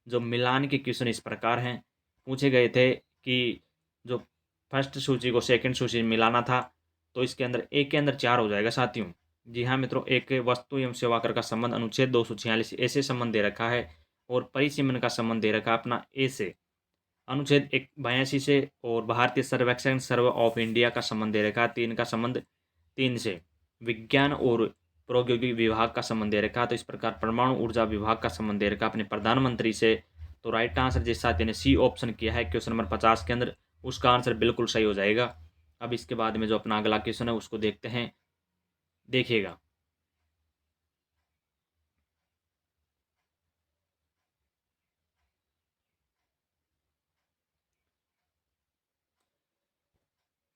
जो मिलान के क्वेश्चन इस प्रकार हैं, पूछे गए थे कि जो फर्स्ट सूची को सेकंड सूची में मिलाना था, तो इसके अंदर एक के अंदर चार हो जाएगा साथियों। जी हाँ मित्रों, एक वस्तु एवं सेवा कर का संबंध अनुच्छेद 246 ऐसे संबंध दे रखा है, और परिसीमन का संबंध दे रखा है अपना ए से अनुच्छेद 182 से, और भारतीय सर्वेक्षण सर्वे ऑफ इंडिया का संबंध दे रखा है, तीन का संबंध 3 से, विज्ञान और प्रौद्योगिकी विभाग का संबंध दे रखा है, तो इस प्रकार परमाणु ऊर्जा विभाग का संबंध दे रखा अपने प्रधानमंत्री से। तो राइट आंसर जिस साथी ने सी ऑप्शन किया है क्वेश्चन नंबर 50 के अंदर, उसका आंसर बिल्कुल सही हो जाएगा। अब इसके बाद में जो अपना अगला क्वेश्चन है उसको देखते हैं, देखिएगा।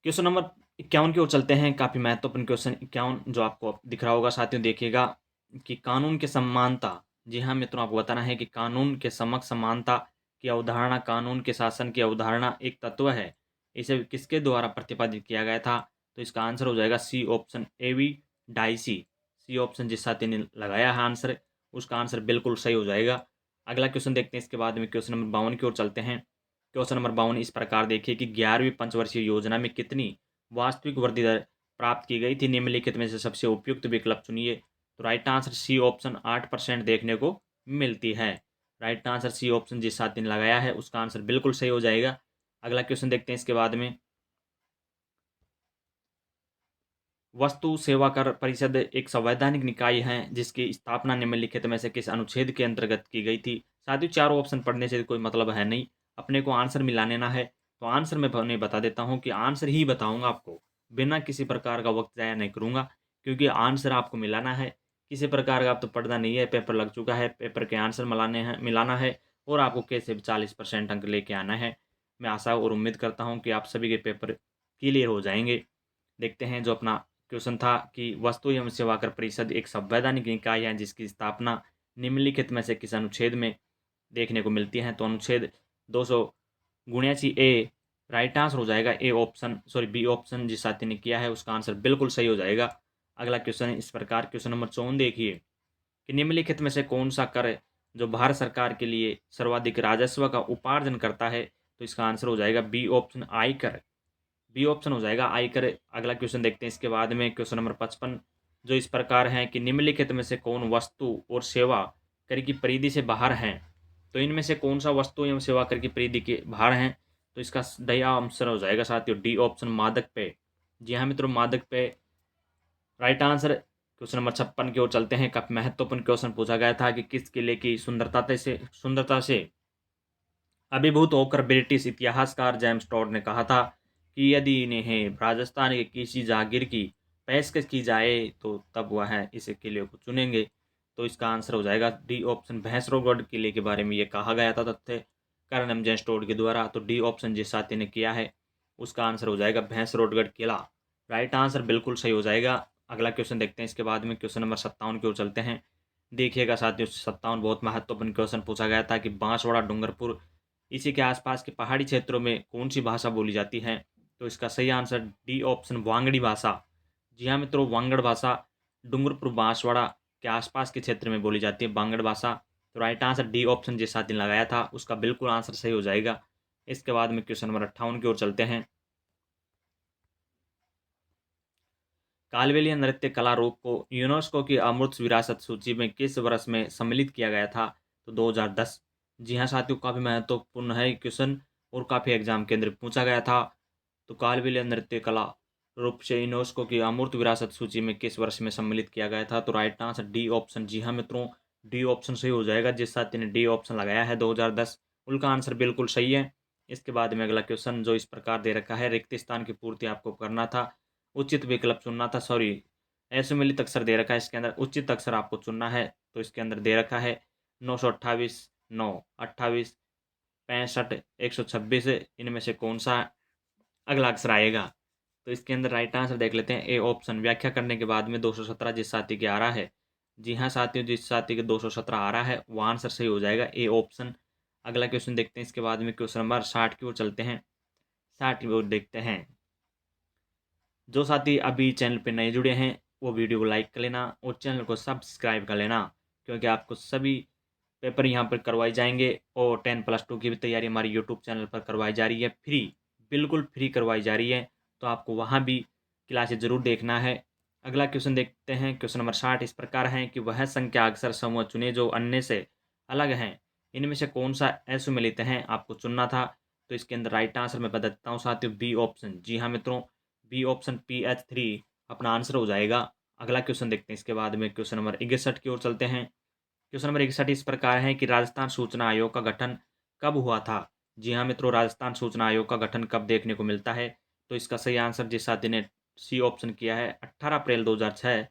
क्वेश्चन नंबर 51 की ओर चलते हैं। काफी महत्वपूर्ण क्वेश्चन 51 जो आपको दिख रहा होगा साथियों, देखिएगा कि कानून के समानता। जी हाँ मित्रों, आपको बताना है कि कानून के समक्ष समानता की अवधारणा, कानून के शासन की अवधारणा एक तत्व है, इसे किसके द्वारा प्रतिपादित किया गया था? तो इसका आंसर हो जाएगा सी ऑप्शन एवी डाइसी। सी ऑप्शन जिस साथी ने लगाया है आंसर, उसका आंसर बिल्कुल सही हो जाएगा। अगला क्वेश्चन देखते हैं इसके बाद में, क्वेश्चन नंबर 52 की ओर चलते हैं। क्वेश्चन नंबर 52 इस प्रकार देखिए कि 11वीं पंचवर्षीय योजना में कितनी वास्तविक वृद्धि दर प्राप्त की गई थी? निम्नलिखित में से सबसे उपयुक्त विकल्प चुनिए। तो राइट आंसर सी ऑप्शन 8% देखने को मिलती है। राइट आंसर सी ऑप्शन जिस साथी ने लगाया है उसका आंसर बिल्कुल सही हो जाएगा। अगला क्वेश्चन देखते हैं इसके बाद में। वस्तु सेवा कर परिषद एक संवैधानिक निकाय है जिसकी स्थापना निम्नलिखित में से किस अनुच्छेद के अंतर्गत की गई थी? साथियों, चारों ऑप्शन पढ़ने से कोई मतलब है नहीं, अपने को आंसर मिलाने ना है। तो आंसर मैं उन्हें बता देता हूँ कि आंसर ही बताऊंगा आपको, बिना किसी प्रकार का वक्त जाया नहीं करूंगा, क्योंकि आंसर आपको मिलाना है। किसी प्रकार का आप तो पढ़ना नहीं है, पेपर लग चुका है, पेपर के आंसर मिलाना है, और आपको कैसे भी 40% अंक लेके आना है। मैं आशा और उम्मीद करता हूँ कि आप सभी के पेपर क्लियर हो जाएंगे। देखते हैं जो अपना क्वेश्चन था कि वस्तु एवं सेवा कर परिषद एक संवैधानिक निकाय है जिसकी स्थापना निम्नलिखित में से किस अनुच्छेद में देखने को मिलती है? तो अनुच्छेद 279 ए राइट आंसर हो जाएगा। A option, sorry, B option जिस साथी ने किया है उसका आंसर बिल्कुल सही हो जाएगा। अगला क्वेश्चन इस प्रकार, क्वेश्चन नंबर 54 देखिए कि निम्नलिखित में से कौन सा कर जो भारत सरकार के लिए सर्वाधिक राजस्व का उपार्जन करता है? तो इसका आंसर हो जाएगा बी ऑप्शन आयकर। बी ऑप्शन हो जाएगा आयकर। अगला क्वेश्चन देखते हैं इसके बाद में, क्वेश्चन नंबर 55 जो इस प्रकार है कि निम्नलिखित में से कौन वस्तु और सेवा कर की परिधि से बाहर हैं? तो इनमें से कौन सा वस्तु एवं सेवा कर की परिधि के बाहर हैं? तो इसका सही आंसर हो जाएगा साथियों डी ऑप्शन मादक पेय। जी हाँ मित्रों, मादक पेय राइट आंसर। क्वेश्चन नंबर 56 की ओर चलते हैं। काफी महत्वपूर्ण क्वेश्चन पूछा गया था कि किस किले की सुंदरता से अभिभूत होकर ब्रिटिश इतिहासकार जेम्स टॉड ने कहा था कि यदि इन्हें राजस्थान के किसी जागीर की पेशकश की जाए तो तब वह इस किले को चुनेंगे। तो इसका आंसर हो जाएगा डी ऑप्शन, भैंसरोगढ़ किले के बारे में ये कहा गया था तथ्य कर्नल जेम्स टॉड के द्वारा। तो डी ऑप्शन जिस साथी ने किया है उसका आंसर हो जाएगा भैंसरोगढ़ किला। राइट आंसर बिल्कुल सही हो जाएगा। अगला क्वेश्चन देखते हैं इसके बाद में, क्वेश्चन नंबर 57 की ओर चलते हैं। देखिएगा साथियों, 57 बहुत महत्वपूर्ण क्वेश्चन पूछा गया था कि बांसवाड़ा, डूंगरपुर, इसी के आसपास के पहाड़ी क्षेत्रों में कौन सी भाषा बोली जाती है? तो इसका सही आंसर डी ऑप्शन, वांगड़ी भाषा। जी हाँ मित्रों, वांगड़ भाषा डूंगरपुर बांसवाड़ा के आसपास के क्षेत्र में बोली जाती है, वांगड़ भाषा। तो राइट आंसर डी ऑप्शन जिस साथी ने लगाया था उसका बिल्कुल आंसर सही हो जाएगा। इसके बाद में क्वेश्चन नंबर 58 की ओर चलते हैं। कालबेलिया नृत्य कला रूप को यूनेस्को की अमूर्त विरासत सूची में किस वर्ष में सम्मिलित किया गया था? तो 2010। जी हाँ साथियों, काफ़ी महत्वपूर्ण है क्वेश्चन और काफ़ी एग्जाम के अंदर पूछा गया था। तो कालबेलिया नृत्य कला रूप से यूनेस्को की अमूर्त विरासत सूची में किस वर्ष में सम्मिलित किया गया था? तो राइट आंसर डी ऑप्शन। जी हाँ मित्रों, डी ऑप्शन सही हो जाएगा। जिस साथी ने डी ऑप्शन लगाया है 2010, उनका आंसर बिल्कुल सही है। इसके बाद में अगला क्वेश्चन जो इस प्रकार दे रखा है, रिक्त स्थान की पूर्ति आपको करना था, उचित विकल्प चुनना था। सॉरी, असम्मिलित अक्षर दे रखा है, इसके अंदर उचित अक्षर आपको चुनना है। तो इसके अंदर दे रखा है 928, 9, 28, 65, 126, इनमें से कौन सा अगला अक्षर आएगा? तो इसके अंदर राइट आंसर देख लेते हैं, ए ऑप्शन। व्याख्या करने के बाद में 217 जिस साथी के आ रहा है, जी हाँ साथियों, जिस साथी के 217 आ रहा है वो आंसर सही हो जाएगा, ए ऑप्शन। अगला क्वेश्चन देखते हैं, इसके बाद में क्वेश्चन नंबर 60 की ओर चलते हैं। 60 की ओर देखते हैं। जो साथी अभी चैनल पे नए जुड़े हैं वो वीडियो को लाइक कर लेना और चैनल को सब्सक्राइब कर लेना, क्योंकि आपको सभी पेपर यहाँ पर करवाए जाएंगे और 10+2 की भी तैयारी हमारी यूट्यूब चैनल पर करवाई जा रही है, फ्री, बिल्कुल फ्री करवाई जा रही है। तो आपको वहाँ भी क्लासेज ज़रूर देखना है। अगला क्वेश्चन देखते हैं, क्वेश्चन नंबर 60 इस प्रकार है कि वह संख्या अक्षर समूह चुने जो अन्य से अलग हैं, इनमें से कौन सा असम्मिलित हैं, आपको चुनना था। तो इसके अंदर राइट आंसर मैं बता देता हूँ साथियों, बी ऑप्शन। जी हाँ मित्रों, बी ऑप्शन PH3 अपना आंसर हो जाएगा। अगला क्वेश्चन देखते हैं, इसके बाद में क्वेश्चन नंबर 61 की ओर चलते हैं। क्वेश्चन नंबर 61 इस प्रकार है कि राजस्थान सूचना आयोग का गठन कब हुआ था? जी हाँ मित्रों, राजस्थान सूचना आयोग का गठन कब देखने को मिलता है? तो इसका सही आंसर जिस साथी ने सी ऑप्शन किया है, 18 अप्रैल 2006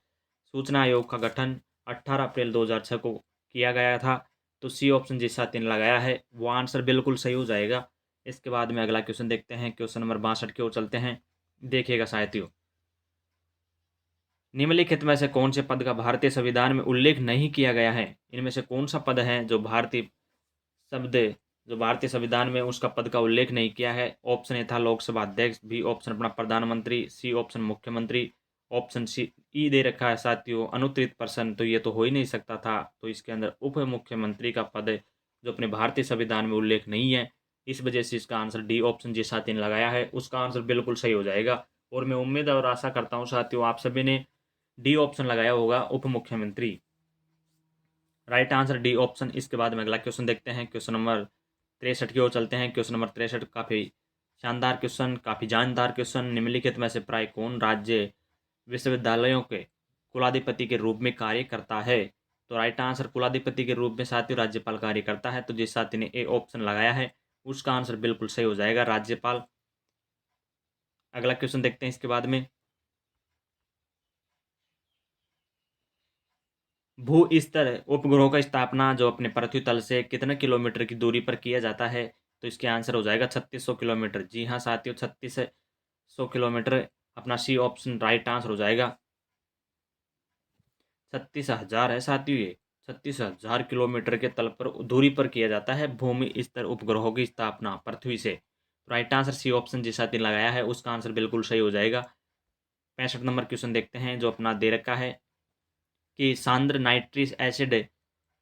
सूचना आयोग का गठन 18 अप्रैल 2006 को किया गया था। तो सी ऑप्शन जिस साथी ने लगाया है वो आंसर बिल्कुल सही हो जाएगा। इसके बाद में अगला क्वेश्चन देखते हैं, क्वेश्चन नंबर 62 की ओर चलते हैं। देखिएगा साथियों, निम्नलिखित में से कौन से पद का भारतीय संविधान में उल्लेख नहीं किया गया है? इनमें से कौन सा पद है जो शब्द जो भारतीय संविधान में उसका पद का उल्लेख नहीं किया है? ऑप्शन ए था लोकसभा अध्यक्ष, बी ऑप्शन अपना प्रधानमंत्री, सी ऑप्शन मुख्यमंत्री, ऑप्शन सी ई दे रखा है साथियों अनुत्तरित पर्सन, तो ये तो हो ही नहीं सकता था। तो इसके अंदर उप मुख्यमंत्री का पद है जो अपने भारतीय संविधान में उल्लेख नहीं है, इस वजह से इसका आंसर डी ऑप्शन जिस साथी ने लगाया है उसका आंसर बिल्कुल सही हो जाएगा। और मैं उम्मीद और आशा करता हूँ साथियों आप सभी ने डी ऑप्शन लगाया होगा, उप मुख्यमंत्री। Right answer d option. इसके बाद में अगला क्वेश्चन देखते हैं, क्वेश्चन नंबर 63 की ओर चलते हैं। क्वेश्चन नंबर 63 काफ़ी शानदार क्वेश्चन, काफ़ी जानदार क्वेश्चन। निम्नलिखित में से प्राय कौन राज्य विश्वविद्यालयों के कुलाधिपति के रूप में कार्य करता है? तो राइट आंसर कुलाधिपति के रूप में साथियों राज्यपाल कार्य करता है। तो जिस साथी ने ए ऑप्शन लगाया है उसका आंसर बिल्कुल सही हो जाएगा, राज्यपाल। अगला क्वेश्चन देखते हैं, इसके बाद में भू स्तर उपग्रहों का स्थापना जो अपने पृथ्वी तल से कितने किलोमीटर की दूरी पर किया जाता है? तो इसके आंसर हो जाएगा 3600 किलोमीटर। जी हाँ साथियों, 3600 किलोमीटर अपना सी ऑप्शन राइट आंसर हो जाएगा। 36,000 है साथियों, ये 36,000 किलोमीटर के तल पर दूरी पर किया जाता है भूमि स्तर उपग्रहों की स्थापना पृथ्वी से। राइट आंसर सी ऑप्शन जिस साथी ने लगाया है उसका आंसर बिल्कुल सही हो जाएगा। 65 नंबर क्वेश्चन देखते हैं जो अपना दे रखा है कि सांद्र नाइट्रिक एसिड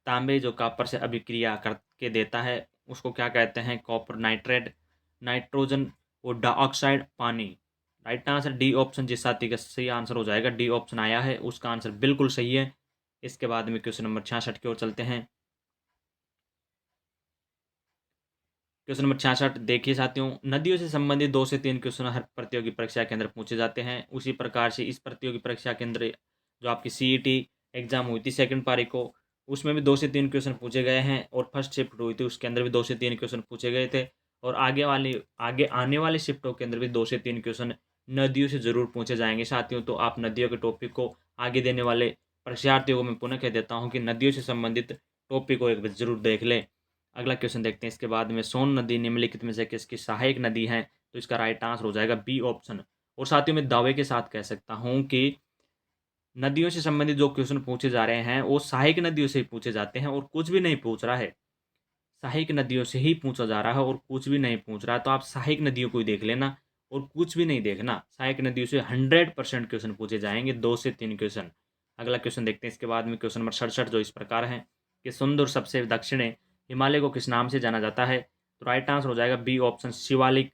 तांबे जो कॉपर से अभिक्रिया करके देता है उसको क्या कहते हैं? कॉपर नाइट्रेट, नाइट्रोजन और डाइऑक्साइड, पानी। राइट आंसर डी ऑप्शन जिस साथी का सही आंसर हो जाएगा, डी ऑप्शन आया है उसका आंसर बिल्कुल सही है। इसके बाद में क्वेश्चन नंबर 66 की ओर चलते हैं। क्वेश्चन नंबर 66 देखिए साथियों, नदियों से संबंधित 2 से 3 क्वेश्चन हर प्रतियोगी परीक्षा के अंदर पूछे जाते हैं। उसी प्रकार से इस प्रतियोगी परीक्षा के अंदर जो आपकी सीईटी एग्जाम हुई थी सेकंड पारी को, उसमें भी 2 से 3 क्वेश्चन पूछे गए हैं और फर्स्ट शिफ्ट हुई थी उसके अंदर भी 2 से 3 क्वेश्चन पूछे गए थे। और आगे आने वाली शिफ्टों के अंदर भी 2 से 3 क्वेश्चन नदियों से जरूर पूछे जाएंगे साथियों। तो आप नदियों के टॉपिक को आगे देने वाले परीक्षार्थियों को मैं पुनः कह देता हूँ कि नदियों से संबंधित टॉपिक को एक बार जरूर देख लें। अगला क्वेश्चन देखते हैं, इसके बाद में सोन नदी निम्नलिखित में से किसकी सहायक नदी है? तो इसका राइट आंसर हो जाएगा बी ऑप्शन। और साथियों मैं दावे के साथ कह सकता हूं कि नदियों से संबंधित जो क्वेश्चन पूछे जा रहे हैं वो सहायक नदियों से ही पूछे जाते हैं और कुछ भी नहीं पूछ रहा है, सहायक नदियों से ही पूछा जा रहा है और कुछ भी नहीं पूछ रहा है। तो आप सहायक नदियों को ही देख लेना और कुछ भी नहीं देखना। सहायक नदियों से 100% क्वेश्चन पूछे जाएंगे, 2 से 3 क्वेश्चन। अगला क्वेश्चन देखते हैं, इसके बाद में क्वेश्चन नंबर 67 जो इस प्रकार है कि सुंदर सबसे दक्षिणी हिमालय को किस नाम से जाना जाता है? तो राइट आंसर हो जाएगा B option Shivalik.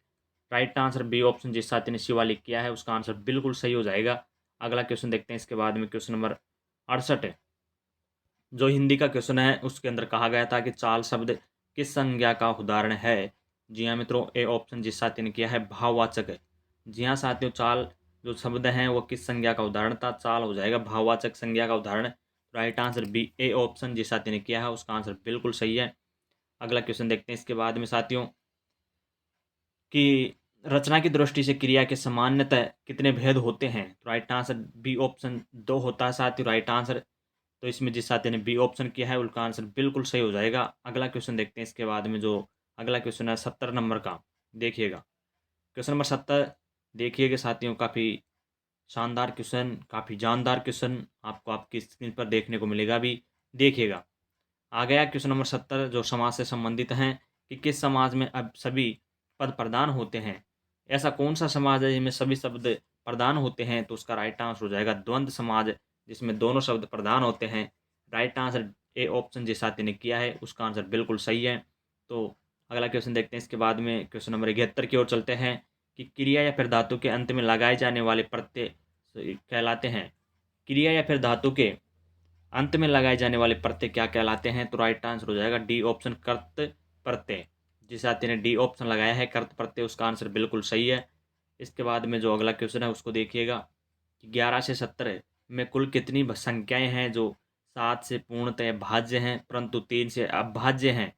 Right answer B option जिस साथी ने शिवालिक किया है उसका आंसर बिल्कुल सही हो जाएगा। अगला क्वेश्चन देखते हैं, इसके बाद में क्वेश्चन नंबर 68 है जो हिंदी का क्वेश्चन है उसके अंदर कहा गया था कि चाल शब्द किस संज्ञा का उदाहरण है? जी हाँ मित्रों, ए ऑप्शन जिस साथी ने किया है भाववाचक है। जी हाँ साथियों, चाल जो शब्द हैं वो किस संज्ञा का उदाहरण था? चाल हो जाएगा भाववाचक संज्ञा का उदाहरण। Right answer B A option जिस साथी ने किया है उसका आंसर बिल्कुल सही है। अगला क्वेश्चन देखते हैं इसके बाद में साथियों कि रचना की दृष्टि से क्रिया के सामान्यतः कितने भेद होते हैं? तो राइट आंसर बी ऑप्शन 2 होता है साथियों राइट आंसर। तो इसमें जिस साथी ने बी ऑप्शन किया है उनका आंसर बिल्कुल सही हो जाएगा। अगला क्वेश्चन देखते हैं इसके बाद में जो अगला क्वेश्चन है 70 नंबर का। देखिएगा क्वेश्चन नंबर 70 देखिएगा साथियों, काफ़ी शानदार क्वेश्चन, काफ़ी जानदार क्वेश्चन आपको आपकी स्क्रीन पर देखने को मिलेगा अभी। देखिएगा आ गया क्वेश्चन नंबर 70 जो समाज से संबंधित हैं कि किस समाज में अब सभी पद प्रदान होते हैं? ऐसा कौन सा समाज है जिसमें सभी शब्द प्रदान होते हैं? तो उसका राइट आंसर हो जाएगा द्वंद्व समाज, जिसमें दोनों शब्द प्रदान होते हैं। राइट आंसर ए ऑप्शन जिस साथी ने किया है उसका आंसर बिल्कुल सही है। तो अगला क्वेश्चन देखते हैं इसके बाद में क्वेश्चन नंबर 71 की ओर चलते हैं कि क्रिया या फिर धातु के अंत में लगाए जाने वाले प्रत्यय कहलाते हैं? क्रिया या फिर धातु के अंत में लगाए जाने वाले प्रत्यय क्या कहलाते हैं? तो राइट आंसर हो जाएगा डी ऑप्शन कर्त प्रत्यय। जिस साथी ने डी ऑप्शन लगाया है कर्त प्रत्यय उसका आंसर बिल्कुल सही है। इसके बाद में जो अगला क्वेश्चन है उसको देखिएगा कि 11 से 70 में कुल कितनी संख्याएं हैं जो 7 से पूर्णतः भाज्य हैं परंतु 3 से अभाज्य हैं?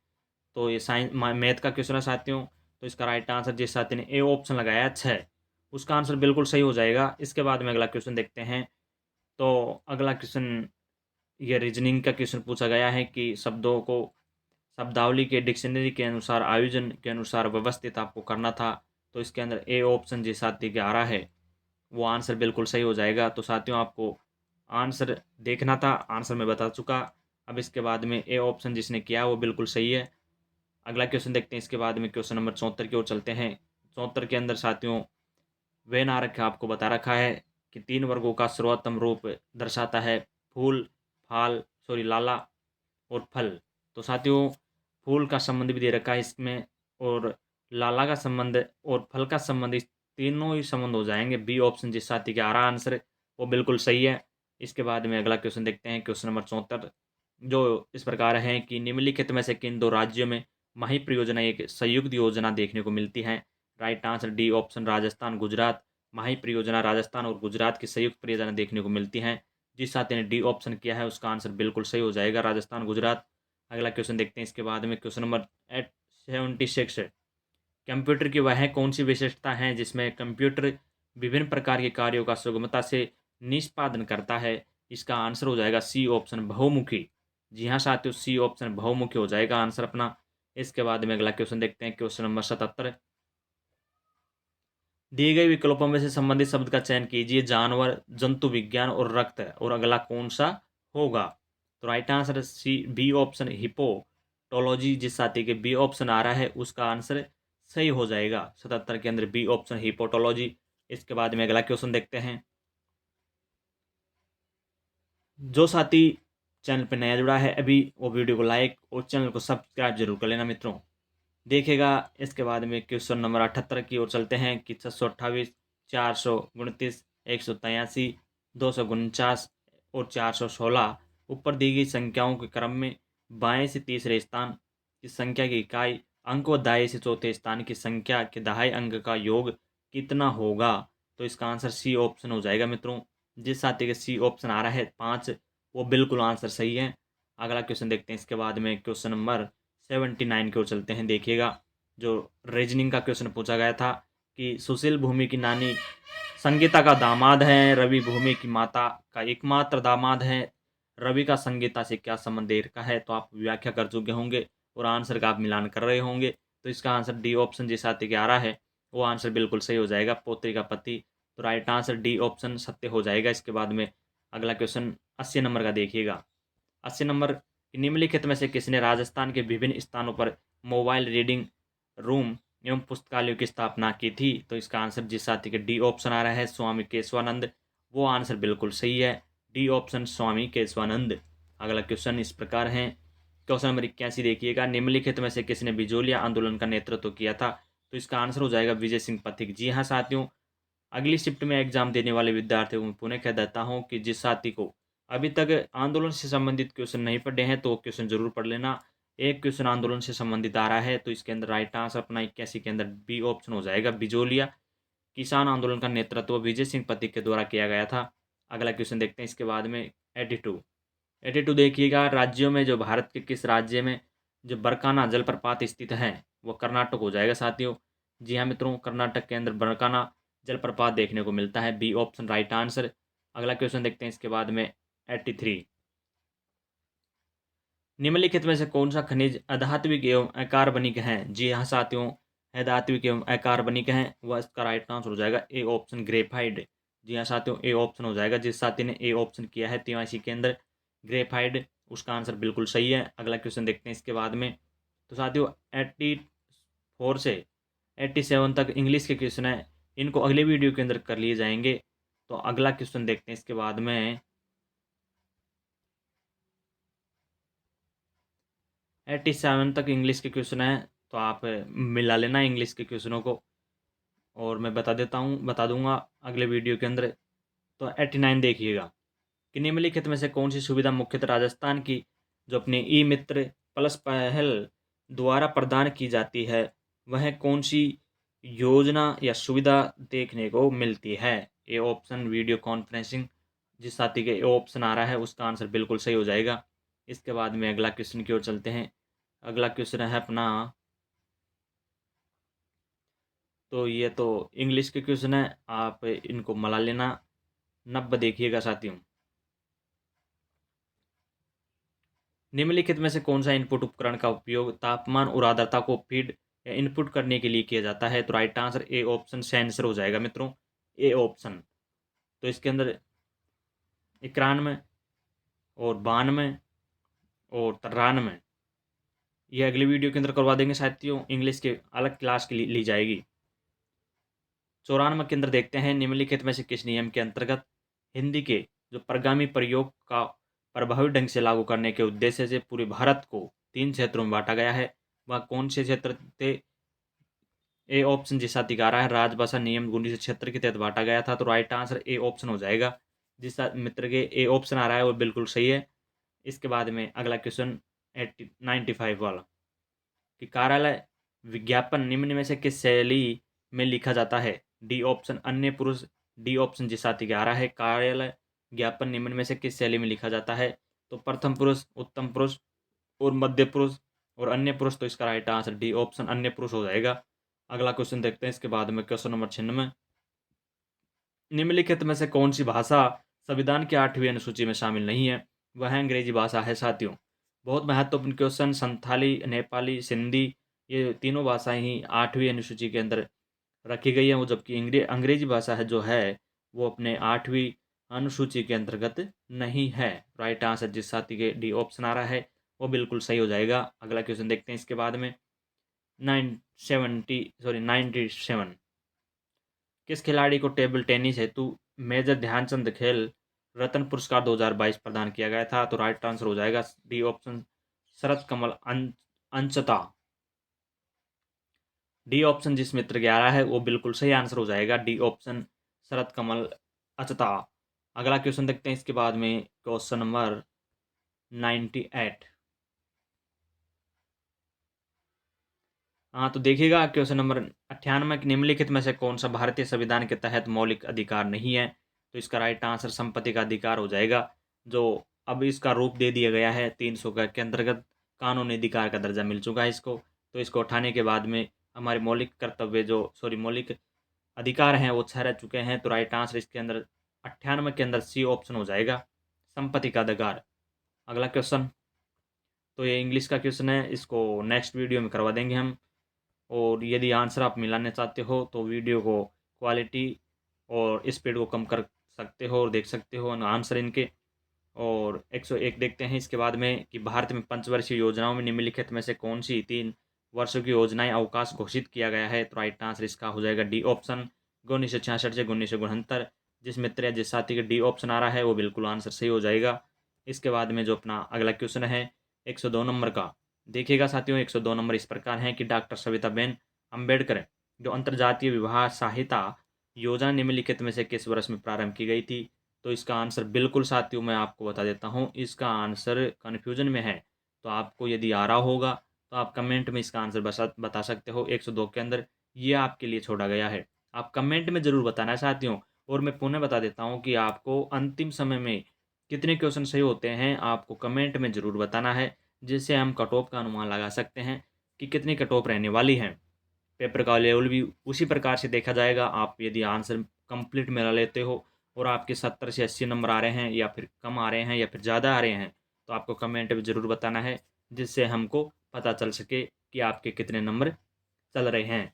तो ये साइंस मैथ का क्वेश्चन है साथियों। तो इसका राइट आंसर जिस साथी ने ए ऑप्शन लगाया 6 उसका आंसर बिल्कुल सही हो जाएगा। इसके बाद में अगला क्वेश्चन देखते हैं। तो अगला क्वेश्चन ये रीजनिंग का क्वेश्चन पूछा गया है कि शब्दों को शब्दावली के डिक्शनरी के अनुसार आयोजन के अनुसार व्यवस्थित आपको करना था। तो इसके अंदर ए ऑप्शन जिस साथी के आ रहा है वो आंसर बिल्कुल सही हो जाएगा। तो साथियों आपको आंसर देखना था, आंसर मैं बता चुका। अब इसके बाद में ए ऑप्शन जिसने किया वो बिल्कुल सही है। अगला क्वेश्चन देखते हैं इसके बाद में क्वेश्चन नंबर 74 की ओर चलते हैं। 74 के अंदर साथियों वेन आरक आपको बता रखा है कि 3 वर्गों का सर्वोत्तम रूप दर्शाता है फूल, फाल सॉरी लाला और फल। तो साथियों फूल का संबंध भी दे रखा है इसमें और लाला का संबंध और फल का संबंध, इस तीनों ही संबंध हो जाएंगे। बी ऑप्शन जिस साथी का आ रहा आंसर वो बिल्कुल सही है। इसके बाद में अगला क्वेश्चन देखते हैं क्वेश्चन नंबर 74 जो इस प्रकार है कि निम्नलिखित में से किन दो राज्यों में माही परियोजना एक संयुक्त योजना देखने को मिलती है? Right answer d option Rajasthan Gujarat. Mahi परियोजना राजस्थान और गुजरात की संयुक्त परियोजना देखने को मिलती है। जिस साथी ने डी ऑप्शन किया है उसका आंसर बिल्कुल सही हो जाएगा राजस्थान गुजरात। अगला क्वेश्चन देखते हैं इसके बाद में क्वेश्चन नंबर 76 कंप्यूटर की वह कौन सी विशेषता है जिसमें कंप्यूटर विभिन्न प्रकार के कार्यों का सुगमता से निष्पादन करता है? इसका आंसर हो जाएगा सी ऑप्शन बहुमुखी। जी हाँ साथियों सी ऑप्शन बहुमुखी हो जाएगा आंसर अपना। इसके बाद में अगला क्वेश्चन देखते हैं क्वेश्चन नंबर 77 दिए गए विकल्पों में से संबंधित शब्द का चयन कीजिए जानवर, जंतु विज्ञान और रक्त और अगला कौन सा होगा? तो right answer c b option hepatology. जिस साथी के बी ऑप्शन आ रहा है उसका आंसर सही हो जाएगा 77 के अंदर बी ऑप्शन हिपोटोलॉजी। इसके बाद में अगला क्वेश्चन देखते हैं। जो साथी चैनल पर नया जुड़ा है अभी वो वीडियो को लाइक और चैनल को सब्सक्राइब जरूर कर लेना मित्रों। देखेगा इसके बाद में क्वेश्चन नंबर 78 की ओर चलते हैं कि 628, 429, 183, 249 और 416 ऊपर दी गई संख्याओं के क्रम में बाएं से तीसरे स्थान की संख्या की इकाई अंक व दाएं से चौथे स्थान की संख्या के दहाई अंक का योग कितना होगा? तो इसका आंसर सी ऑप्शन हो जाएगा मित्रों। जिस साथी के सी ऑप्शन आ रहा है 5 वो बिल्कुल आंसर सही है। अगला क्वेश्चन देखते हैं इसके बाद में क्वेश्चन नंबर 79 की ओर चलते हैं। देखिएगा जो रीजनिंग का क्वेश्चन पूछा गया था कि सुशील भूमि की नानी संगीता का दामाद है, रवि भूमि की माता का एकमात्र दामाद है, रवि का संगीता से क्या संबंध देर का है? तो आप व्याख्या कर चुके होंगे और आंसर का आप मिलान कर रहे होंगे। तो इसका आंसर डी ऑप्शन जिस साथी के आ रहा है वो आंसर बिल्कुल सही हो जाएगा पौत्री का पति। तो राइट आंसर डी ऑप्शन सत्य हो जाएगा। इसके बाद में अगला क्वेश्चन 80 नंबर का देखिएगा। 80 नंबर निम्नलिखित में से किसने राजस्थान के विभिन्न स्थानों पर मोबाइल रीडिंग रूम एवं पुस्तकालयों की स्थापना की थी? तो इसका आंसर जिस साथी के डी ऑप्शन आ रहा है स्वामी केशवानंद वो आंसर बिल्कुल सही है। डी ऑप्शन स्वामी केशवानंद। अगला क्वेश्चन इस प्रकार है क्वेश्चन नंबर 81 देखिएगा निम्नलिखित में से किसने बिजोलिया आंदोलन का नेतृत्व किया था? तो इसका आंसर हो जाएगा विजय सिंह पथिक। जी हाँ साथियों अगली शिफ्ट में एग्जाम देने वाले विद्यार्थियों को मैं पुनः कह देता हूँ कि जिस साथी को अभी तक आंदोलन से संबंधित क्वेश्चन नहीं पढ़े हैं तो क्वेश्चन जरूर पढ़ लेना। एक क्वेश्चन आंदोलन से संबंधित आ रहा है तो इसके अंदर राइट आंसर अपना 81 के अंदर बी ऑप्शन हो जाएगा बिजोलिया। किसान आंदोलन का नेतृत्व विजय सिंह पथिक के द्वारा किया गया था। अगला क्वेश्चन देखते हैं इसके बाद में 82। 82 देखिएगा, राज्यों में जो भारत के किस राज्य में जो बरकाना जलप्रपात स्थित है वो कर्नाटक हो जाएगा साथियों। जी हाँ मित्रों, कर्नाटक के अंदर बरकाना जलप्रपात देखने को मिलता है। B option right answer. अगला क्वेश्चन देखते हैं इसके बाद में 83। निम्नलिखित में से कौन सा खनिज अधात्विक एवं अकार्बनिक है? जी हाँ साथियों, अधात्विक एवं अकार्बनिक है, वह इसका राइट आंसर हो जाएगा ए ऑप्शन ग्रेफाइड। जी हाँ साथियों, ए ऑप्शन हो जाएगा। जिस साथी ने ए ऑप्शन किया है तिवासी के अंदर ग्रेफाइड, उसका आंसर बिल्कुल सही है। अगला क्वेश्चन देखते हैं इसके बाद में। तो साथियों 84 से 87 तक इंग्लिश के क्वेश्चन है, इनको अगले वीडियो के अंदर कर लिए जाएंगे। तो अगला क्वेश्चन देखते हैं इसके बाद में। 87 तक इंग्लिश के क्वेश्चन है, तो आप मिला लेना इंग्लिश के क्वेश्चनों को, और मैं बता दूंगा अगले वीडियो के अंदर। तो 89 देखिएगा कि निम्नलिखित में से कौन सी सुविधा मुख्यतः राजस्थान की जो अपने ई मित्र प्लस पहल द्वारा प्रदान की जाती है, वह कौन सी योजना या सुविधा देखने को मिलती है? A option video conferencing. जिस साथी के ए ऑप्शन आ रहा है उसका आंसर बिल्कुल सही हो जाएगा। इसके बाद में अगला क्वेश्चन की ओर चलते हैं। अगला क्वेश्चन है अपना, तो ये तो इंग्लिश के क्वेश्चन है, आप इनको मला लेना। 90 देखिएगा साथियों, निम्नलिखित में से कौन सा इनपुट उपकरण का उपयोग तापमान और आर्द्रता को फीड या इनपुट करने के लिए किया जाता है? तो right answer a option sensor हो जाएगा मित्रों, ए ऑप्शन। तो इसके अंदर 91 और 92 और 93 ये अगली वीडियो के अंदर करवा देंगे साथियों, इंग्लिश के अलग क्लास की ली जाएगी। 94 के अंदर देखते हैं, निम्नलिखित में से किस नियम के अंतर्गत हिंदी के जो परगामी प्रयोग का प्रभावी ढंग से लागू करने के उद्देश्य से पूरे भारत को 3 क्षेत्रों में बांटा गया है? वह कौन से क्षेत्र थे? ए ऑप्शन जिस साथी का आ रहा है, राजभाषा नियम 1976 के तहत बांटा गया था, तो राइट आंसर ए ऑप्शन हो जाएगा। जिस मित्र के ए ऑप्शन आ रहा है वो बिल्कुल सही है। इसके बाद में अगला क्वेश्चन 95 वाला कि कार्यालय विज्ञापन निम्न में से किस शैली में लिखा जाता है? डी ऑप्शन अन्य पुरुष। डी ऑप्शन जिस साथी का आ रहा है, कार्यालय ज्ञापन निम्न में से किस शैली में लिखा जाता है? तो प्रथम पुरुष, उत्तम पुरुष और मध्य पुरुष और अन्य पुरुष। तो इसका राइट आंसर डी ऑप्शन अन्य पुरुष हो जाएगा। अगला क्वेश्चन देखते हैं इसके बाद में, क्वेश्चन नंबर 96। निम्नलिखित में से कौन सी भाषा संविधान की 8वीं अनुसूची में शामिल नहीं है? वह अंग्रेजी भाषा है साथियों। बहुत महत्वपूर्ण क्वेश्चन, संथाली, नेपाली, सिंधी, ये तीनों भाषाएं ही 8वीं अनुसूची के अंदर रखी गई है, वो जबकि अंग्रेजी भाषा है जो है वो अपने 8वीं अनुसूची के अंतर्गत नहीं है। राइट आंसर जिस साथी के डी ऑप्शन आ रहा है वो बिल्कुल सही हो जाएगा। अगला क्वेश्चन देखते हैं इसके बाद में 97। किस खिलाड़ी को टेबल टेनिस हेतु मेजर ध्यानचंद खेल रत्न पुरस्कार 2022 प्रदान किया गया था? तो राइट आंसर हो जाएगा D option Sharath Kamal अंचता। D option जिस मित्र के आ रहा है वो बिल्कुल सही आंसर हो जाएगा, डी ऑप्शन शरत कमल अचता। अगला क्वेश्चन देखते हैं इसके बाद में, क्वेश्चन नंबर 98। हाँ तो देखिएगा क्वेश्चन नंबर 98, निम्नलिखित में से कौन सा भारतीय संविधान के तहत मौलिक अधिकार नहीं है? तो इसका राइट आंसर संपत्ति का अधिकार हो जाएगा, जो अब इसका रूप दे दिया गया है 300 के अंतर्गत कानूनी अधिकार का दर्जा मिल चुका है इसको। तो इसको उठाने के बाद में हमारे मौलिक कर्तव्य मौलिक अधिकार हैं वो 6 रह चुके हैं। तो राइट आंसर इसके अंदर 98 के अंदर सी ऑप्शन हो जाएगा, संपत्ति का अधिकार। अगला क्वेश्चन, तो ये इंग्लिश का क्वेश्चन है, इसको नेक्स्ट वीडियो में करवा देंगे हम। और यदि आंसर आप मिलाने चाहते हो तो वीडियो को क्वालिटी और स्पीड को कम कर सकते हो और देख सकते हो आंसर इनके। और 101 देखते हैं इसके बाद में कि भारत में पंचवर्षीय योजनाओं में निम्नलिखित में से कौन सी 3 वर्षों की योजनाएं अवकाश घोषित किया गया है? तो राइट आंसर इसका हो जाएगा डी ऑप्शन 1966 से 1969। जिस मित्र या जिस साथी के डी ऑप्शन आ रहा है वो बिल्कुल आंसर सही हो जाएगा। इसके बाद में जो अपना अगला क्वेश्चन है 102 नंबर का, देखिएगा साथियों 102 नंबर इस प्रकार है कि डॉक्टर सविताबेन अम्बेडकर जो अंतर्जातीय विवाह सहायता योजना निम्नलिखित में से किस वर्ष में प्रारंभ की गई थी? तो इसका आंसर बिल्कुल साथियों मैं आपको बता देता हूँ, इसका आंसर कन्फ्यूजन में है। तो आपको यदि आ रहा होगा तो आप कमेंट में इसका आंसर बता सकते हो। 102 के अंदर ये आपके लिए छोड़ा गया है। आप कमेंट में ज़रूर बताना है साथियों। और मैं पुनः बता देता हूँ कि आपको अंतिम समय में कितने क्वेश्चन सही होते हैं आपको कमेंट में ज़रूर बताना है, जिससे हम कट ऑफ का अनुमान लगा सकते हैं कि कितनी कट ऑफ रहने वाली है। पेपर का लेवल भी उसी प्रकार से देखा जाएगा। आप यदि आंसर कंप्लीट मेरा लेते हो और आपके 70 से 80 नंबर आ रहे हैं या फिर कम आ रहे हैं या फिर ज़्यादा आ रहे हैं, तो आपको कमेंट में ज़रूर बताना है, जिससे हमको पता चल सके कि आपके कितने नंबर चल रहे हैं।